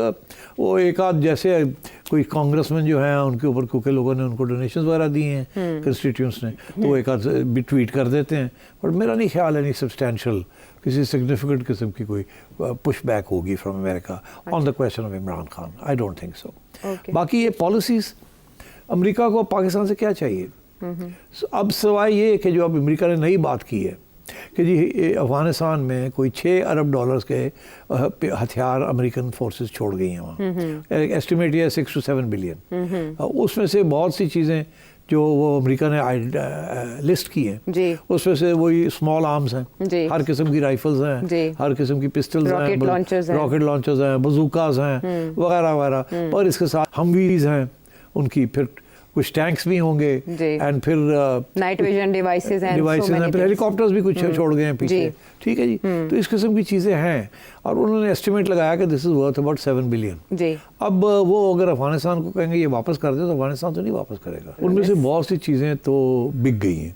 वो एक आध जैसे कोई कांग्रेसमैन जो हैं उनके ऊपर क्योंकि लोगों ने उनको डोनेशंस वगैरह दिए हैं कंस्टिट्यूंट्स ने, तो एक आध भी ट्वीट कर देते हैं, पर मेरा नहीं ख्याल है नहीं सब्सटैंशियल किसी सिग्निफिकेंट किस्म की कोई पुश बैक होगी from America on the question of Imran Khan. I don't think so. बाकी ये पॉलिसीज अमेरिका को पाकिस्तान से क्या चाहिए? अब सवाल ये है कि जो अब अमेरिका ने नई बात की है कि जी अफगानिस्तान में कोई $6 अरब के हथियार अमेरिकन फोर्सेस छोड़ गई हैं वहाँ, एस्टिमेट ये है 6 to 7 बिलियन। उसमें से बहुत सी चीज़ें जो वो अमेरिका ने लिस्ट की है, उसमें से वही स्मॉल आर्म्स हैं, हर किस्म की राइफल्स हैं, हर किस्म की पिस्टल्स हैं, रॉकेट लॉन्चर्स हैं, बजूकास हैं, वगैरह वगैरह, और इसके साथ हमवीज हैं उनकी, फिर कुछ टैंक्स भी होंगे, एंड फिर नाइट विजन डिवाइसेस हैं, फिर हेलीकॉप्टर्स भी कुछ छोड़ गए हैं पीछे, ठीक है जी। तो इस किस्म की चीज़ें हैं, और उन्होंने एस्टिमेट लगाया कि this is worth about 7 billion. अब वो अगर अफगानिस्तान को कहेंगे ये वापस कर दे, तो अफगानिस्तान तो नहीं वापस करेगा। उनमें से बहुत सी चीज़ें तो बिक गई हैं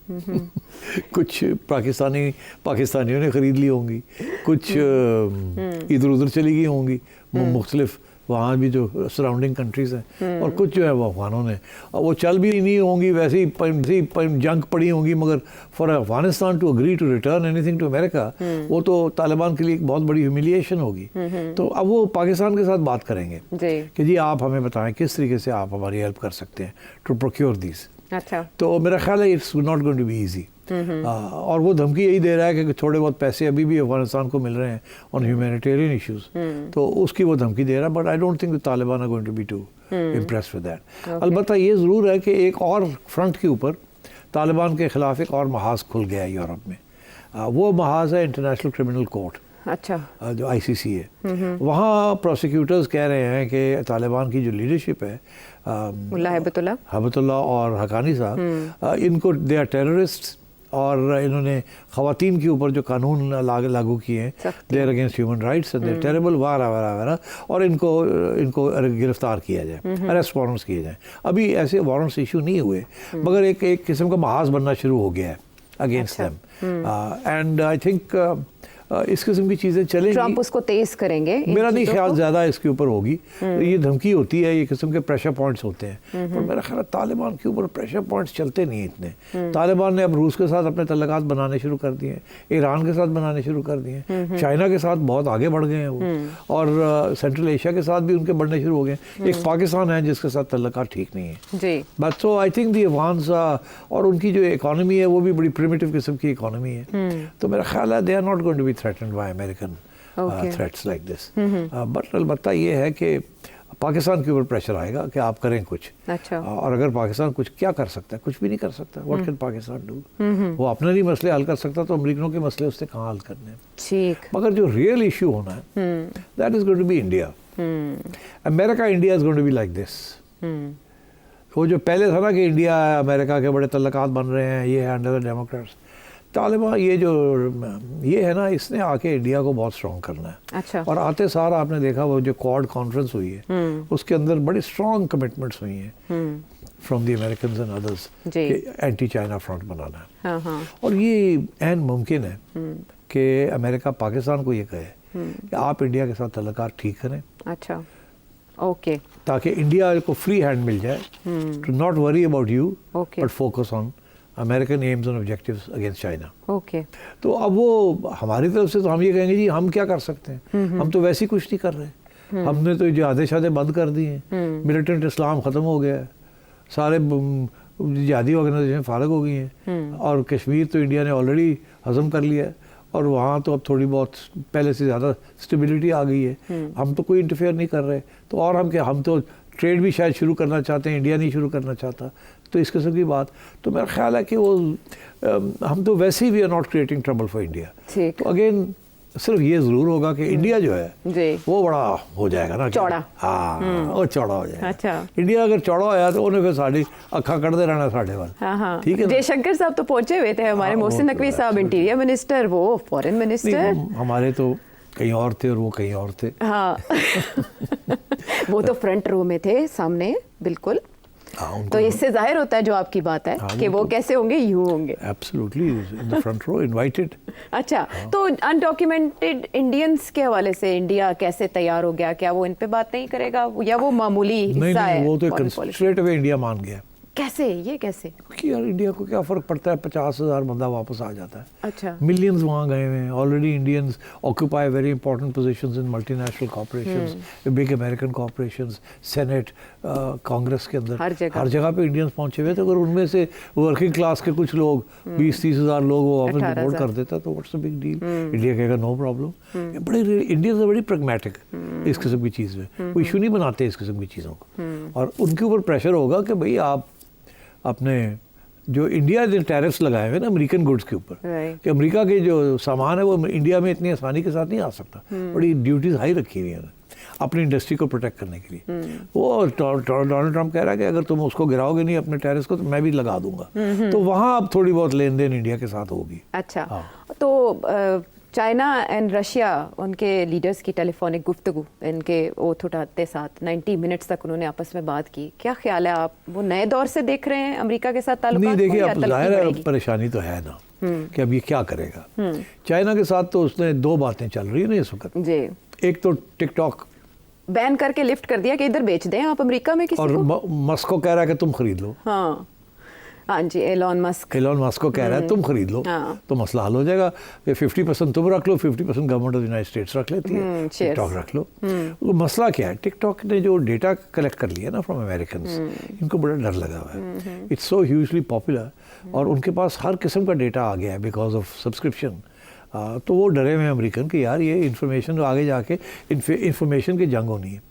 कुछ पाकिस्तानियों ने ख़रीद ली होंगी, कुछ इधर उधर चली गई होंगी मुख्तलिफ वहाँ भी जो सराउंडिंग कंट्रीज़ हैं, और कुछ जो है वो अफगानों ने, और वो चल भी नहीं होंगी, वैसे ही जंग पड़ी होंगी, मगर for Afghanistan to agree to return anything to America, वो तो तालिबान के लिए एक बहुत बड़ी ह्यूमिलिएशन होगी। तो अब वो पाकिस्तान के साथ बात करेंगे कि जी आप हमें बताएं किस तरीके से आप हमारी हेल्प कर सकते हैं टू प्रोक्योर दिस। अच्छा, तो मेरा ख्याल है it's not going to be easy. और वो धमकी यही दे रहा है कि थोड़े बहुत पैसे अभी भी अफगानिस्तान को मिल रहे हैं ऑन ह्यूमैनिटेरियन इश्यूज, तो उसकी वो धमकी दे रहा है, but I don't think the Taliban are going to be too impressed with that. अलबत्ता ये ज़रूर है कि एक और फ्रंट के ऊपर तालिबान के खिलाफ एक और महाज खुल गया है यूरोप में, वो महाज है इंटरनेशनल क्रिमिनल कोर्ट। अच्छा, जो ICC है, वहाँ प्रोसिक्यूटर्स कह रहे हैं कि तालिबान की जो लीडरशिप है, मुल्ला हिबतुल्लाह और हकानी साहब, इनको दे आर टेररिस्ट, और इन्होंने ख़वातीन के ऊपर जो कानून लागू किए हैं, they're against human rights and they're terrible वगैरह, और इनको गिरफ्तार किया जाए, अरेस्ट वारंट्स किए जाएँ। अभी ऐसे वारंट्स इशू नहीं हुए, मगर एक किस्म का महाज बनना शुरू हो गया है against them, and I think इस किस्म की चीज़ें चलेंगी। ट्रंप उसको तेज करेंगे, मेरा नहीं ख्याल ज़्यादा इसके ऊपर होगी। ये धमकी होती है, ये किस्म के प्रेशर पॉइंट्स होते हैं, पर मेरा ख्याल तालिबान के ऊपर प्रेशर पॉइंट्स चलते नहीं इतने। तालिबान ने अब रूस के साथ अपने तल्लुकात बनाने शुरू कर दिए, ईरान के साथ बनाने शुरू कर दिए, चाइना के साथ बहुत आगे बढ़ गए हैं वो, और सेंट्रल एशिया के साथ भी उनके बढ़ने शुरू हो गए। एक पाकिस्तान है जिसके साथ तल्लुकात ठीक नहीं है, but so I think the Afghans, और उनकी जो इकॉनमी है वो भी बड़ी प्रिमिटिव किस्म की इकॉनमी है, तो मेरा ख्याल है they are not going to be threatened by American threats like this. But अलबत्ता ये है कि पाकिस्तान के ऊपर प्रेशर आएगा कि आप करें कुछ। अच्छा। और अगर पाकिस्तान कुछ क्या कर सकता है? कुछ भी नहीं कर सकता। What can Pakistan do? वो अपने नहीं मसले हल कर सकता, तो अमेरिकनों के मसले उससे कहाँ हल करने हैं? ठीक। मगर जो रियल इशू होना है, that is going to be India. America, India is going to be like this. वो जो पहले था ना कि इंडिया अमेरिका के बड़े तल्लुकात बन रहे हैं, ये है अंडर द डेमोक्रेट्स, तालिबान ये है ना, इसने आके इंडिया को बहुत स्ट्रॉन्ग करना है। अच्छा। और आते सार आपने देखा वो जो क्वाड कॉन्फ्रेंस हुई है, उसके अंदर बड़ी स्ट्रॉन्ग कमिटमेंट्स हुई हैं from the Americans and others कि एंटी चाइना फ्रंट बनाना है। हाँ हाँ। और ये एन मुमकिन है कि अमेरिका पाकिस्तान को ये कहे कि आप इंडिया के साथ तल्लुकात ठीक करें। अच्छा, ओके, ताकि इंडिया को फ्री हैंड मिल जाए to not worry about you, but focus on American aims and objectives against China. Okay, तो अब वो हमारी तरफ से तो हम ये कहेंगे जी हम क्या कर सकते हैं, हम तो वैसे ही कुछ नहीं कर रहे, हमने तो जिहादे शादे बंद कर दिए हैं, मिलिटेंट इस्लाम ख़त्म हो गया है, सारे जिहादी ऑर्गेनाइजेशन फारग हो गई हैं, और कश्मीर तो इंडिया ने ऑलरेडी हज़म कर लिया है, और वहाँ तो अब थोड़ी बहुत पहले से ज़्यादा स्टेबिलिटी आ गई है, हम तो कोई इंटरफेयर नहीं कर रहे, तो और हम तो ट्रेड भी शायद शुरू करना चाहते हैं, इंडिया नहीं शुरू करना चाहता, तो इस किस्म की बात, तो मेरा ख्याल है कि वो हम तो वैसे ही we are not creating trouble for India. तो अगेन सिर्फ ये ज़रूर होगा कि इंडिया जो है वो बड़ा हो जाएगा ना, चौड़ा, हाँ वो चौड़ा हो जाएगा। अच्छा, इंडिया अगर चौड़ा होया तो उन्हें फिर साड़ी अखा कटते रहना साढ़े वाल। ठीक है, जयशंकर साहब तो पहुंचे हुए थे, हमारे मोहसिन नकवी साहब इंटीरियर मिनिस्टर, वो फॉरेन मिनिस्टर, हमारे तो कहीं और थे और वो कहीं और थे। हाँ वो तो फ्रंट रो में थे सामने, बिल्कुल। तो इससे जाहिर होता है जो आपकी बात है कि वो कैसे होंगे, यूं होंगे। Absolutely in the front row, invited. अच्छा, तो अनडॉक्यूमेंटेड इंडियंस के हवाले से इंडिया कैसे तैयार हो गया? क्या वो इन पे बात नहीं करेगा या वो मामूली हिस्सा है? नहीं, वो तो स्ट्रेट अवे इंडिया मान गया। कैसे, ये कैसे? क्योंकि यार इंडिया को क्या फ़र्क पड़ता है, 50,000 बंदा वापस आ जाता है। अच्छा, मिलियंस वहाँ गए हुए हैं already. Indians occupy very important positions in multinational corporations, big American corporations, Senate, Congress के अंदर हर जगह पे इंडियंस पहुंचे हुए थे। अगर उनमें से वर्किंग क्लास के कुछ लोग 20-30 हज़ार लोग वो वापस रिपोर्ट कर देता तो what's the big deal? India कहेगा नो प्रॉब्लम। बड़े इंडियंस आर वेरी प्रैग्मेटिक इस किस्म की चीज़ में, कोई इशू नहीं बनाते इस किस्म की चीज़ों को। और उनके ऊपर प्रेशर होगा कि भाई आप अपने जो इंडिया ने टैरिफ्स लगाए हुए ना अमेरिकन गुड्स के ऊपर, कि अमेरिका के जो सामान है वो इंडिया में इतनी आसानी के साथ नहीं आ सकता, बड़ी ड्यूटीज हाई रखी हुई है अपनी इंडस्ट्री को प्रोटेक्ट करने के लिए। वो डोनाल्ड ट्रंप कह रहा है कि अगर तुम उसको गिराओगे नहीं अपने टैरिफ्स को तो मैं भी लगा दूंगा। तो वहाँ अब थोड़ी बहुत लेन देन इंडिया के साथ होगी। अच्छा, तो चाइना एंड रशिया, उनके लीडर्स की टेलीफोनिक गुफ्तगू, इनके ओथ उठाते साथ 90 मिनट्स तक उन्होंने आपस में बात की। क्या ख्याल है, आप वो नए दौर से देख रहे हैं अमेरिका के साथ ताल्लुकात? नहीं, देखिए अब जाहिर है परेशानी तो है ना कि अब ये क्या करेगा। चाइना के साथ तो उसने दो बातें चल रही है ना इस वक्त जी। एक तो टिकटॉक बैन करके लिफ्ट कर दिया कि इधर बेच दें आप अमेरिका में किसी को, और मस्क को कह रहा है कि तुम खरीद लो। हाँ जी, एलॉन मस्क को कह रहा है तुम खरीद लो। तो मसला हल हो जाएगा। 50% तुम रख लो, 50% गवर्नमेंट ऑफ यूनाइटेड स्टेट्स रख लेती है, टिकटॉक रख लो। वो मसला क्या है, टिकटॉक ने जो डेटा कलेक्ट कर लिया ना फ्रॉम अमेरिकन, इनको बड़ा डर लगा हुआ है। इट्स सो ह्यूजली पॉपुलर और उनके पास हर किस्म का डेटा आ गया है बिकॉज ऑफ सब्सक्रिप्शन। तो वो डरे हुए हैं अमेरिकन कि यार ये इन्फॉर्मेशन आगे जाके इन्फॉर्मेशन की जंग होनी है।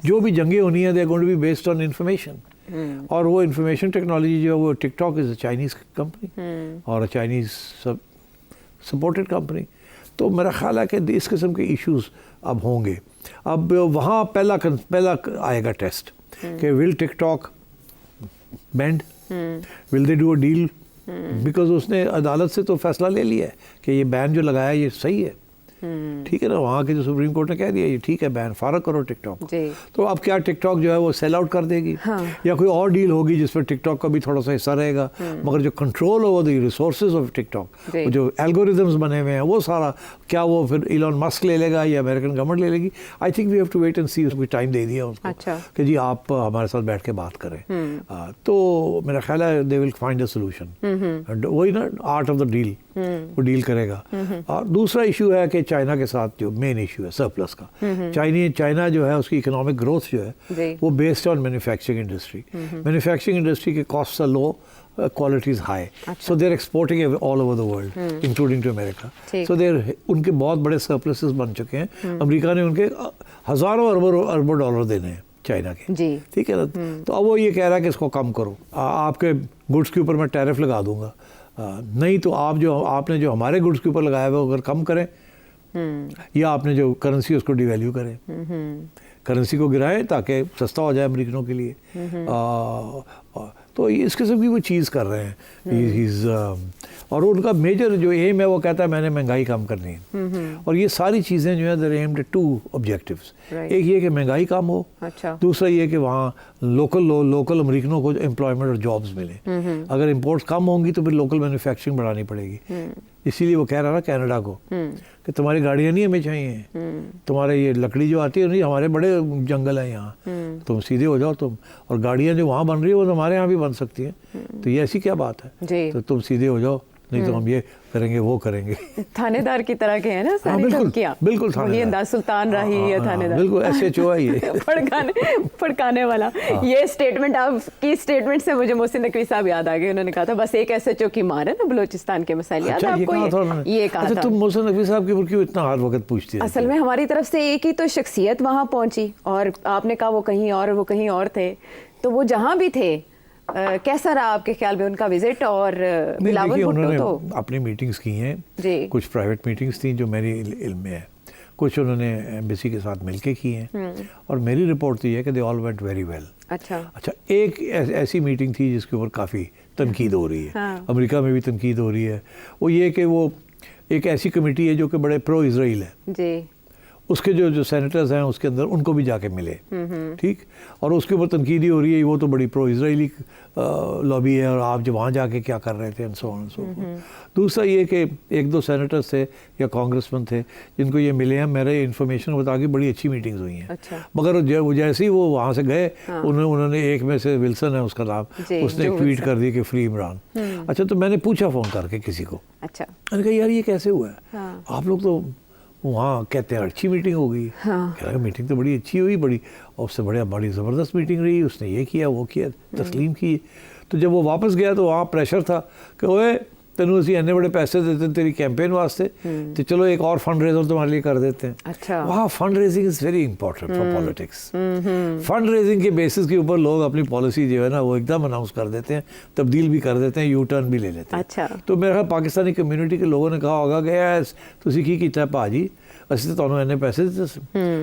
जो भी जंगें होनी है they are going to be based on information. और वो इंफॉर्मेशन टेक्नोलॉजी जो है वो TikTok is a Chinese company और अ चाइनीज़ सपोर्टेड कंपनी। तो मेरा ख्याल है कि इस किस्म के इश्यूज अब होंगे। अब वहाँ पहला आएगा टेस्ट कि will TikTok band, will they do a deal, because उसने अदालत से तो फैसला ले लिया है कि ये बैन जो लगाया ये सही है। ठीक है ना, वहाँ के जो सुप्रीम कोर्ट ने कह दिया ये ठीक है, बैन फारग करो टिकटॉक। तो अब क्या टिकटॉक जो है वो सेल आउट कर देगी या कोई और डील होगी जिसमें टिकटॉक का भी थोड़ा सा हिस्सा रहेगा, मगर जो control over the resources of TikTok, जो एल्गोरिथम्स बने हुए हैं वो सारा क्या वो फिर इलॉन मस्क ले लेगा या अमेरिकन गवर्नमेंट ले लेगी? I think we have to wait and see. उसको टाइम दे दिया उसको कि जी आप हमारे साथ बैठ के बात करें। तो मेरा ख्याल है they will find a solution. वही ना आर्ट ऑफ द डील, वो डील करेगा। और दूसरा इशू है कि चाइना के साथ जो मेन इशू है सरप्लस का, चाइना जो है उसकी इकोनॉमिक ग्रोथ जो है वो based on manufacturing industry. Manufacturing industry के cost are low, quality is high, so they're exporting all over the world, including to America. So उनके बहुत बड़े surpluses बन चुके हैं। अमेरिका ने उनके हज़ारों अरबों डॉलर देने हैं चाइना के, ठीक है ना। तो अब वो ये कह रहा है कि इसको कम करो, आपके गुड्स के ऊपर मैं टैरिफ लगा दूंगा, नहीं तो आपने जो हमारे गुड्स के ऊपर लगाया हुआ अगर कम करें या आपने जो करेंसी उसको डिवैल्यू करें, करेंसी को गिराएं ताकि सस्ता हो जाए अमेरिकनों के लिए। तो इस किस्म की वो चीज़ कर रहे हैं। और उनका मेजर जो एम है वो कहता है मैंने महंगाई कम करनी है। और ये सारी चीज़ें जो है दर एम्ड एट टू ऑब्जेक्टिव्स। एक ये कि महंगाई कम हो, दूसरा ये कि वहाँ लोकल अमेरिकनों को एम्प्लॉयमेंट और जॉब्स मिले। अगर इंपोर्ट्स कम होंगी तो फिर लोकल मैन्युफैक्चरिंग बढ़ानी पड़ेगी। इसीलिए वो कह रहा ना कनाडा को कि तुम्हारी गाड़ियाँ नहीं हमें चाहिए, तुम्हारे ये लकड़ी जो आती है नहीं, हमारे बड़े जंगल हैं यहाँ, तुम सीधे हो जाओ तुम, और गाड़ियाँ जो वहाँ बन रही है वो हमारे यहाँ भी बन सकती हैं। तो ये ऐसी क्या बात है, तो तुम सीधे हो जाओ, नहीं तो हम ये करेंगे वो करेंगे। थानेदार की तरह के हैं ना सारी धमकियां। बिल्कुल थानेदार, सुल्तान राही या थानेदार, बिल्कुल SHO है ये फड़काने वाला। ये स्टेटमेंट, आपकी स्टेटमेंट से मुझे मोहसिन नकवी साहब याद आ गए। उन्होंने कहा था बस एक SHO की मार है ना बलूचिस्तान के मसाइल। याद है आपको ये कहा था? तुम मोहसिन नकवी साहब के ऊपर क्यों इतना हर वक्त पूछती है? असल में हमारी तरफ से एक ही तो शख्सियत वहाँ पहुंची और आपने कहा वो कहीं और, वो कहीं और थे। तो वो जहाँ भी थे कैसा रहा आपके ख्याल में उनका विजिट? और बिलावल भुट्टो तो अपनी मीटिंग्स की हैं, कुछ प्राइवेट मीटिंग्स थी जो मेरी इल्म में है, कुछ उन्होंने एम्बेसी के साथ मिलके की हैं, और मेरी रिपोर्ट तो ये है कि they all went very well. अच्छा, एक ऐसी मीटिंग थी जिसके ऊपर काफ़ी तनकीद हो रही है, अमेरिका में भी तनकीद हो रही है। वो ये कि वो एक ऐसी कमेटी है जो कि बड़े प्रो इसराइल है, उसके जो सेनेटर्स हैं उसके अंदर उनको भी जाके मिले, ठीक। और उसके ऊपर तनकीदी हो रही है, वो तो बड़ी प्रो इजराइली लॉबी है और आप जो वहाँ जाके क्या कर रहे थे and so on and so fourth. दूसरा ये कि एक दो सेनेटर्स थे या कांग्रेसमैन थे जिनको ये मिले हैं, मेरे इन्फॉर्मेशन बता के बड़ी अच्छी मीटिंग्स हुई हैं। अच्छा। मगर जैसे ही वो वहाँ से गए, उन्होंने एक में से विल्सन है उसका नाम, उसने एक ट्वीट कर दिया कि फ्री इमरान। अच्छा, तो मैंने पूछा फ़ोन करके किसी को, अच्छा, मैंने कहा यार ये कैसे हुआ है, आप लोग तो वहाँ कहते हैं अच्छी मीटिंग हो गई। कह रहा मीटिंग तो बड़ी अच्छी हुई, बड़ी, और उससे बड़ी ज़बरदस्त मीटिंग रही, उसने ये किया वो किया, तस्लीम की। तो जब वो वापस गया तो वहाँ प्रेशर था कि ओए तेनू असी इन्ने बड़े पैसे देते हैं तेरी कैंपेन वास्ते, तो चलो एक और फंड रेजर तुम्हारे लिए कर देते हैं। अच्छा। वहाँ fund raising is very important for politics. Fund raising के बेसिस के ऊपर लोग अपनी पॉलिसी जो है ना वो एकदम अनाउंस कर देते हैं, तब्दील भी कर देते हैं, यू टर्न भी ले लेते हैं। अच्छा। तो मेरे ख्याल पाकिस्तानी कम्यूनिटी के लोगों ने कहा होगा कि यस तुसी की कीता भाजी, ਅਸੀਂ ਤਾਂ ਤੁਹਾਨੂੰ ਇੰਨੇ ਪੈਸੇ ਦਿੱਤੇ ਸੀ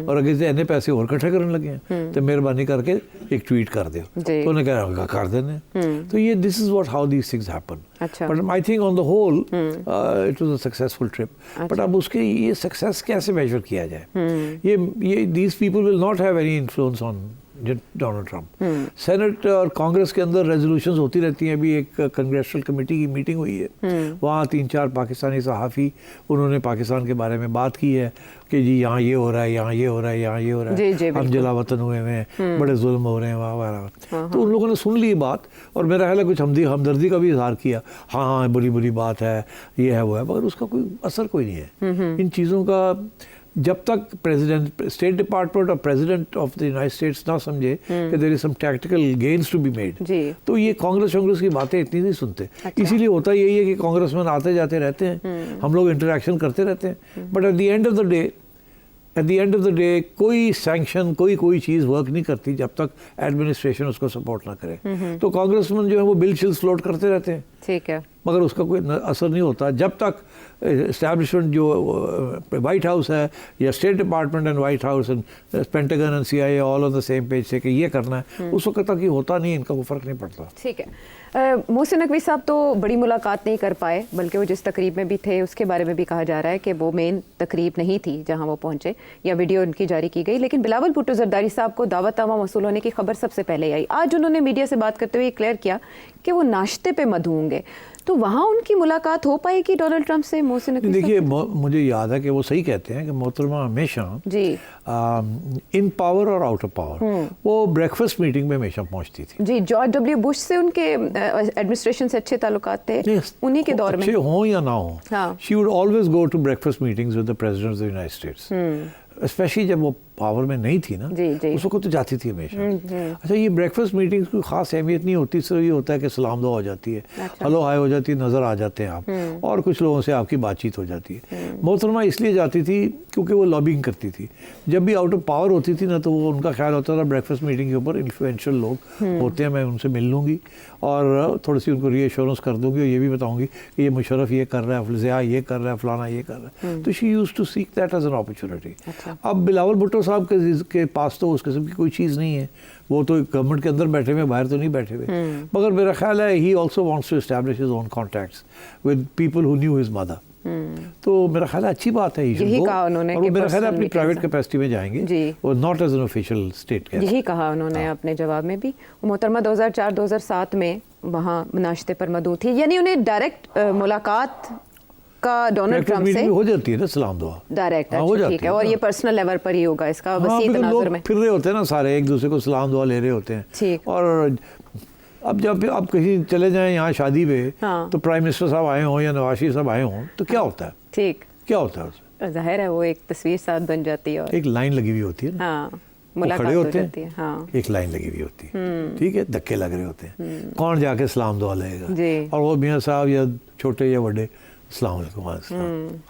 ਔਰ ਅੱਗੇ ਜੇ ਇੰਨੇ ਪੈਸੇ ਹੋਰ ਇਕੱਠੇ ਕਰਨ ਲੱਗੇ ਆ ਤੇ ਮਿਹਰਬਾਨੀ ਕਰਕੇ ਇੱਕ ਟਵੀਟ ਕਰ ਦਿਓ। ਤਾਂ ਉਹਨੇ ਕਿਹਾ ਕਰ ਦਿੰਦੇ। तो ये this is what how these things happen. अच्छा। But I think on the whole it was a successful trip. But अब उसके ये सक्सेस कैसे मेजर किया जाए? ये these people will not have any influence on Donald Trump. Senate और कांग्रेस के अंदर रेजोल्यूशंस होती रहती हैं। अभी एक कांग्रेसुअल कमेटी की मीटिंग हुई है, वहाँ 3-4 पाकिस्तानी सहाफ़ी उन्होंने पाकिस्तान के बारे में बात की है कि जी यहाँ ये हो रहा है, यहाँ ये हो रहा है, यहाँ ये हो रहा है, हम जला वतन हुए हैं, बड़े जुल्म हो रहे हैं वहाँ वहाँ। तो उन लोगों ने सुन ली बात और मेरा ख्याल है कुछ हमदर्दी का भी इजहार किया, हाँ हाँ बुरी बुरी बात है, ये है वो है, मगर उसका कोई असर कोई नहीं है। इन चीज़ों का जब तक प्रेसिडेंट, स्टेट डिपार्टमेंट और president of the United States ना समझे कि there is some tactical gains to be made, तो ये कांग्रेस की बातें इतनी नहीं सुनते। अच्छा। इसीलिए होता यही है कि कांग्रेसमैन आते जाते रहते हैं, हम लोग इंटरेक्शन करते रहते हैं, but at the end of the day कोई सैंक्शन, कोई चीज़ वर्क नहीं करती जब तक एडमिनिस्ट्रेशन उसको सपोर्ट ना करे। तो कांग्रेसमैन जो है वो बिल शिल्स फ्लोट करते रहते हैं, ठीक है, मगर उसका कोई असर नहीं होता जब तक एस्टैब्लिशमेंट जो वाइट हाउस है या state department and white house and pentagon and CIA all on the same page से कि ये करना है, उस वक्त तक ये होता नहीं, इनका कोई फ़र्क नहीं पड़ता। ठीक है। मोहसिन नकवी साहब तो बड़ी मुलाकात नहीं कर पाए, बल्कि वो जिस तकरीब में भी थे उसके बारे में भी कहा जा रहा है कि वो मेन तकरीब नहीं थी जहां वो पहुंचे, या वीडियो उनकी जारी की गई। लेकिन बिलावल भुट्टो जरदारी साहब को दावतनामा मौसूल होने की खबर सबसे पहले आई। आज उन्होंने मीडिया से बात करते हुए क्लियर किया कि वो नाश्ते पे मधु होंगे, तो वहाँ उनकी मुलाकात हो पाएगी डोनाल्ड ट्रंप से? मोहसिन नकवी देखिए, मुझे याद है कि वो सही कहते हैं कि मोहतरमा हमेशा जी इन पावर और आउट ऑफ पावर वो ब्रेकफास्ट मीटिंग में हमेशा पहुंचती थी। जी, जॉर्ज W. बुश से उनके एडमिनिस्ट्रेशन से अच्छे ताल्लुकात थे, उन्हीं के दौर में, अच्छे हों या ना हो, she would always go to breakfast meetings with the president of the United States, especially जब वो पावर में नहीं थी ना, उस वक्त तो जाती थी हमेशा। अच्छा, ये ब्रेकफास्ट मीटिंग्स की खास अहमियत नहीं होती, सिर्फ ये होता है कि सलाम दुआ हो जाती है, हेलो हाय हो जाती है, नज़र आ जाते हैं आप, और कुछ लोगों से आपकी बातचीत हो जाती है। मोहतरमा इसलिए जाती थी क्योंकि वो लॉबिंग करती थी। जब भी आउट ऑफ पावर होती थी ना, तो वो उनका ख्याल होता था ब्रेकफास्ट मीटिंग के ऊपर इन्फ्लुएंशियल लोग होते हैं, मैं उनसे मिल लूँगी और थोड़ी सी उनको रीअश्योरेंस कर दूँगी और ये भी बताऊँगी कि ये मुशर्रफ ये कर रहा है, ज़िया ये कर रहा है, फलाना ये कर रहा है। तो she used to seek that as an opportunity. अब बिलावल भुट्टो साहब के पास तो उस किस्म की कोई चीज़ नहीं है, वो तो गवर्नमेंट के अंदर बैठे हुए, बाहर तो नहीं बैठे हुए, मगर मेरा ख्याल है he also wants to establish his own contacts with people who knew his mother. तो मेरा ख्याल है अच्छी बात है, यही कहा उन्होंने, और मेरा ख्याल है अपनी प्राइवेट कैपेसिटी में जाएंगे और not as an official state guest. यही कहा उन्होंने अपने जवाब में भी। मोहतरमा 2004-2007 में वहाँ नाश्ते पर मदऊ थी, यानी उन्हें डायरेक्ट मुलाकात का डोनाल्ड ट्रंप से हो जाती है ना, सलाम दुआ डायरेक्ट, ठीक है, और ये पर्सनल लेवल पर ही होगा, इसका वसी तनाजुर में फिर रहे होते हैं ना सारे, एक दूसरे को सलाम दुआ ले रहे होते हैं, ठीक। और अब जब आप कहीं चले जाएं यहाँ शादी पे, तो प्राइम मिनिस्टर साहब आए हों या नवाज शरीफ साहब आए हों, तो क्या होता है, ठीक, क्या होता है उसमें? जाहिर है वो एक तस्वीर साथ बन जाती है, और एक लाइन लगी हुई होती है ना, मुलाकात हो जाती है, हाँ, एक लाइन लगी हुई होती है, ठीक है, धक्के लग रहे होते हैं, कौन जाके सलाम दुआ लेगा, और वो मियाँ साहब या छोटे या बड़े अस्सलाम वालेकुम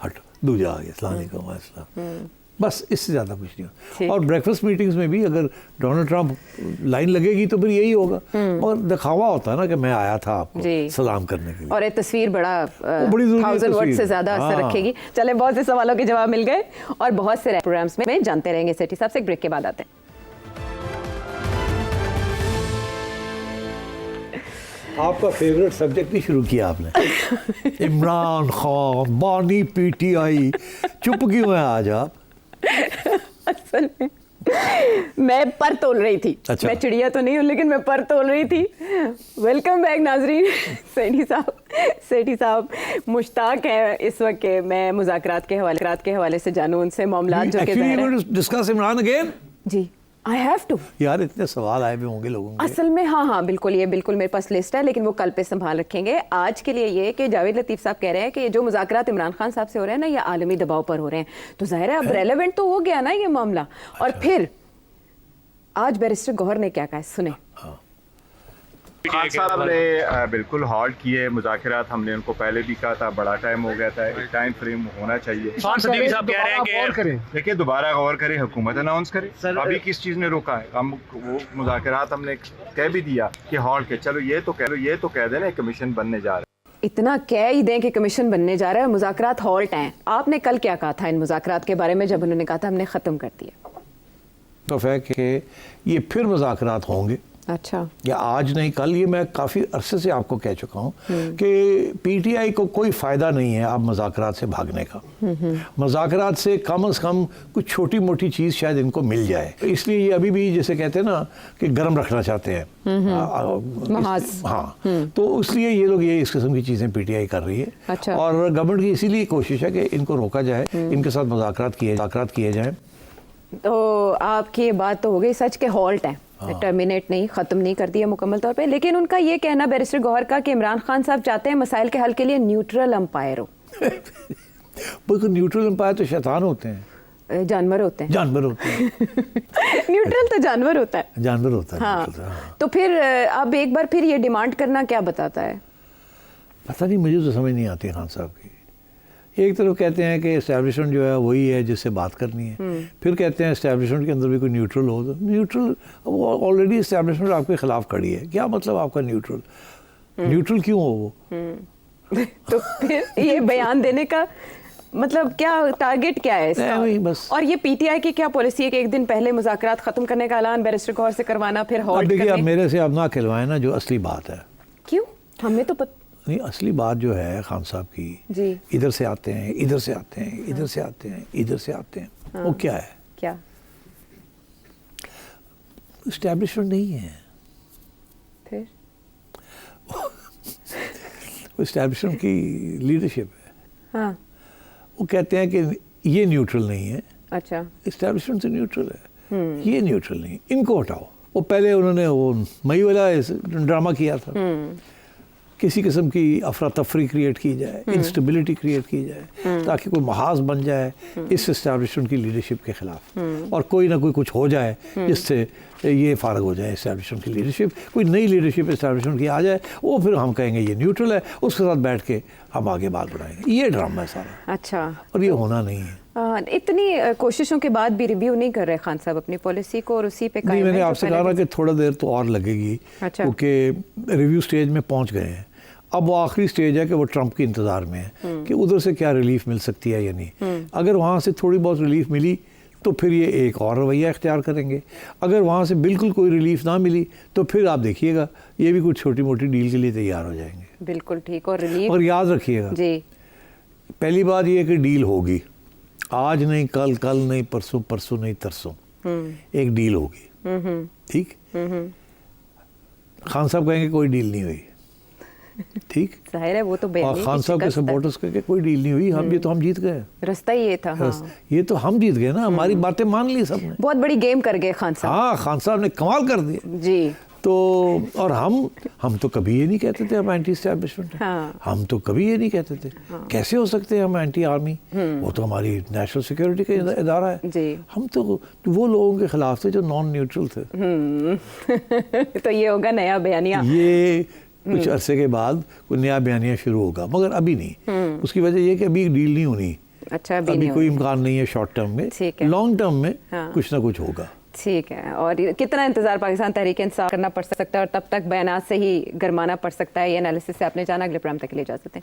हट दूजा आ गया अस्सलाम वालेकुम, बस इससे ज़्यादा कुछ नहीं होता। और ब्रेकफास्ट मीटिंग्स में भी अगर डोनाल्ड ट्रंप लाइन लगेगी तो फिर यही होगा, और दिखावा होता है ना कि मैं आया था आपको सलाम करने के लिए, और एक तस्वीर बड़ा 1000 वर्ड से ज़्यादा असर रखेगी। चले, बहुत से सवालों के जवाब मिल गए और बहुत से प्रोग्राम्स में जानते रहेंगे। सेठी साहब से एक ब्रेक के बाद आते हैं। आपका फेवरेट सब्जेक्ट ही शुरू किया आपने, इमरान खान, बानी PTI, चुप क्यों है आज आप? असल में मैं पर तोल रही थी। अच्छा। मैं चिड़िया तो नहीं हूँ लेकिन मैं पर तोल रही थी। वेलकम बैक नाजरीन। सेठी साहब मुश्ताक है इस वक्त के मैं मुज़ाकरात के हवाले से जानूं उनसे मामलात जो कि ज़ाहिर है। Discuss Imran again. जी आई हैव टू। यार इतने सवाल आए भी होंगे लोगों के। असल में हाँ बिल्कुल, ये बिल्कुल मेरे पास लिस्ट है लेकिन वो कल पे संभाल रखेंगे। आज के लिए ये कि जावेद लतीफ़ साहब कह रहे हैं कि जो मुज़ाकरात इमरान खान साहब से हो रहे हैं ना, ये आलमी दबाव पर हो रहे हैं, तो ज़ाहिर है अब रेलेवेंट तो हो गया ना ये मामला। और फिर आज बैरिस्टर गौहर ने क्या कहा, सुने। खान साहब ने बिल्कुल हॉल्ट किए मुज़ाकरात। हमने उनको पहले भी कहा था, बड़ा टाइम हो गया था, एक टाइम फ्रेम होना चाहिए। सदीक साहब कह रहे हैं कि देखिए दोबारा गौर करें, हुकूमत अनाउंस करे। अभी किस चीज़ ने रोका है? हम वो मुज़ाकरात हमने कह भी दिया कि हॉल्ट के, चलो ये तो कह देना कमीशन बनने जा रहा है। इतना कह ही दें कि कमीशन बनने जा रहा है, मुज़ाकरात हॉल्ट हैं। आपने कल क्या कहा था इन मुज़ाकरात के बारे में जब उन्होंने कहा था हमने ख़त्म कर दिया? तो है कि ये फिर मुज़ाकरात होंगे। अच्छा। या आज नहीं कल, ये मैं काफ़ी अरसे से आपको कह चुका हूँ कि पीटीआई को कोई फ़ायदा नहीं है अब मुज़ाकरात से भागने का। मुज़ाकरात से कम कुछ छोटी मोटी चीज़ शायद इनको मिल जाए, इसलिए ये अभी भी जैसे कहते हैं ना कि गर्म रखना चाहते हैं। हाँ, तो इसलिए ये लोग ये इस किस्म की चीज़ें पीटीआई कर रही है। अच्छा। और गवर्नमेंट की इसीलिए कोशिश है कि इनको रोका जाए, इनके साथ मुज़ाकरात किए जाएँ। तो आपकी ये बात तो हो गई सच के हॉल्ट है, टर्मिनेट नहीं, ख़त्म नहीं कर दिया मुकम्मल तौर पे। लेकिन उनका ये कहना बैरिस्टर गौहर का कि इमरान खान साहब चाहते हैं मसाइल के हल के लिए न्यूट्रल अंपायर हो। बिल्कुल, न्यूट्रल अंपायर तो शैतान होते हैं, जानवर होते हैं। न्यूट्रल तो जानवर होता है। जानवर होता है। हाँ। तो फिर अब एक बार फिर ये डिमांड करना क्या बताता है? पता नहीं, मुझे तो समझ नहीं आती खान साहब की। एक तरफ कहते हैं कि एस्टैब्लिशमेंट जो है वही है जिससे बात करनी है, फिर कहते हैं एस्टैब्लिशमेंट के अंदर भी कोई न्यूट्रल हो। तो न्यूट्रल ऑलरेडी एस्टैब्लिशमेंट आपके खिलाफ खड़ी है, क्या मतलब आपका न्यूट्रल क्यों हो वो? तो फिर ये बयान देने का मतलब क्या, टारगेट क्या है इसका? नहीं, बस। और ये पीटीआई की क्या पॉलिसी है कि एक दिन पहले मुज़ाकरात खत्म करने का ऐलान बैरिस्टर गौहर से करवाना, फिर हॉल्ट देखिए, करने? आप मेरे से अब ना खिलवाएं ना जो असली बात है। क्यों? हमें तो नहीं, असली बात जो है खान साहब की, जी। इधर से आते हैं, इधर से आते हैं, इधर से आते हैं, इधर से आते हैं, वो क्या है? क्या? एस्टैब्लिशमेंट नहीं है। फिर वो एस्टैब्लिशमेंट की लीडरशिप है। हाँ। वो कहते हैं कि ये न्यूट्रल नहीं है। अच्छा। एस्टैब्लिशमेंट से न्यूट्रल है, ये न्यूट्रल नहीं, इनको हटाओ। वो पहले उन्होंने वो मई वाला ड्रामा किया था, किसी किस्म की अफरा तफरी क्रिएट की जाए, इंस्टेबिलिटी क्रिएट की जाए, ताकि कोई महाज बन जाए इस एस्टैब्लिशमेंट की लीडरशिप के खिलाफ, और कोई ना कोई कुछ हो जाए जिससे ये फारग हो जाए एस्टैब्लिशमेंट की लीडरशिप। कोई नई लीडरशिप एस्टैब्लिशमेंट की आ जाए, वो फिर हम कहेंगे ये न्यूट्रल है, उसके साथ बैठ के हम आगे बात बढ़ाएंगे। ये ड्रामा है सारा। अच्छा। और ये होना नहीं है। इतनी कोशिशों के बाद भी रिव्यू नहीं कर रहे खान साहब अपनी पॉलिसी को, और उसी पे नहीं, मैंने आपसे कहा ना कि थोड़ा देर तो और लगेगी। अच्छा। क्योंकि रिव्यू स्टेज में पहुंच गए हैं, अब वो आखिरी स्टेज है कि वो ट्रंप के इंतज़ार में है कि उधर से क्या रिलीफ मिल सकती है या नहीं। अगर वहाँ से थोड़ी बहुत रिलीफ मिली तो फिर ये एक और रवैया इख्तियार करेंगे। अगर वहाँ से बिल्कुल कोई रिलीफ ना मिली तो फिर आप देखिएगा ये भी कुछ छोटी मोटी डील के लिए तैयार हो जाएंगे। बिल्कुल ठीक। और रिलीफ, और याद रखिएगा जी, पहली बात ये कि डील होगी, आज नहीं कल, कल नहीं परसों, परसों नहीं तरसों, एक डील होगी। ठीक। खान साहब कहेंगे कोई डील नहीं हुई, ठीक, जाहिर है वो तो और खान साहब के सपोर्टर्स के कोई डील नहीं हुई, हम ये तो हम जीत गए, रास्ता ये था। हाँ। ये तो हम जीत गए ना, हमारी बातें मान ली सबने, बहुत बड़ी गेम कर गए खान साहब। हाँ, खान साहब ने कमाल कर दिया जी। तो। और हम तो कभी ये नहीं कहते थे हम एंटी एस्टैब्लिशमेंट हैं। हाँ। हम तो कभी ये नहीं कहते थे। कैसे हो सकते हैं हम एंटी आर्मी? वो तो हमारी नेशनल सिक्योरिटी का इदारा है जी। हम तो वो लोगों के खिलाफ थे जो नॉन न्यूट्रल थे। तो ये होगा नया बयानिया, ये कुछ अरसे के बाद कोई नया बयानिया शुरू होगा, मगर अभी नहीं। उसकी वजह ये कि अभी डील नहीं होनी। अच्छा, अभी कोई इम्कान नहीं है शॉर्ट टर्म में, लॉन्ग टर्म में कुछ ना कुछ होगा। ठीक है। और कितना इंतजार पाकिस्तान तहरीक इंसाफ करना पड़ सकता है और तब तक बयानात से ही गरमाना पड़ सकता है, ये एनालिसिस से आपने जाना। अगले प्रोग्राम तक के लिए इजाजत दें।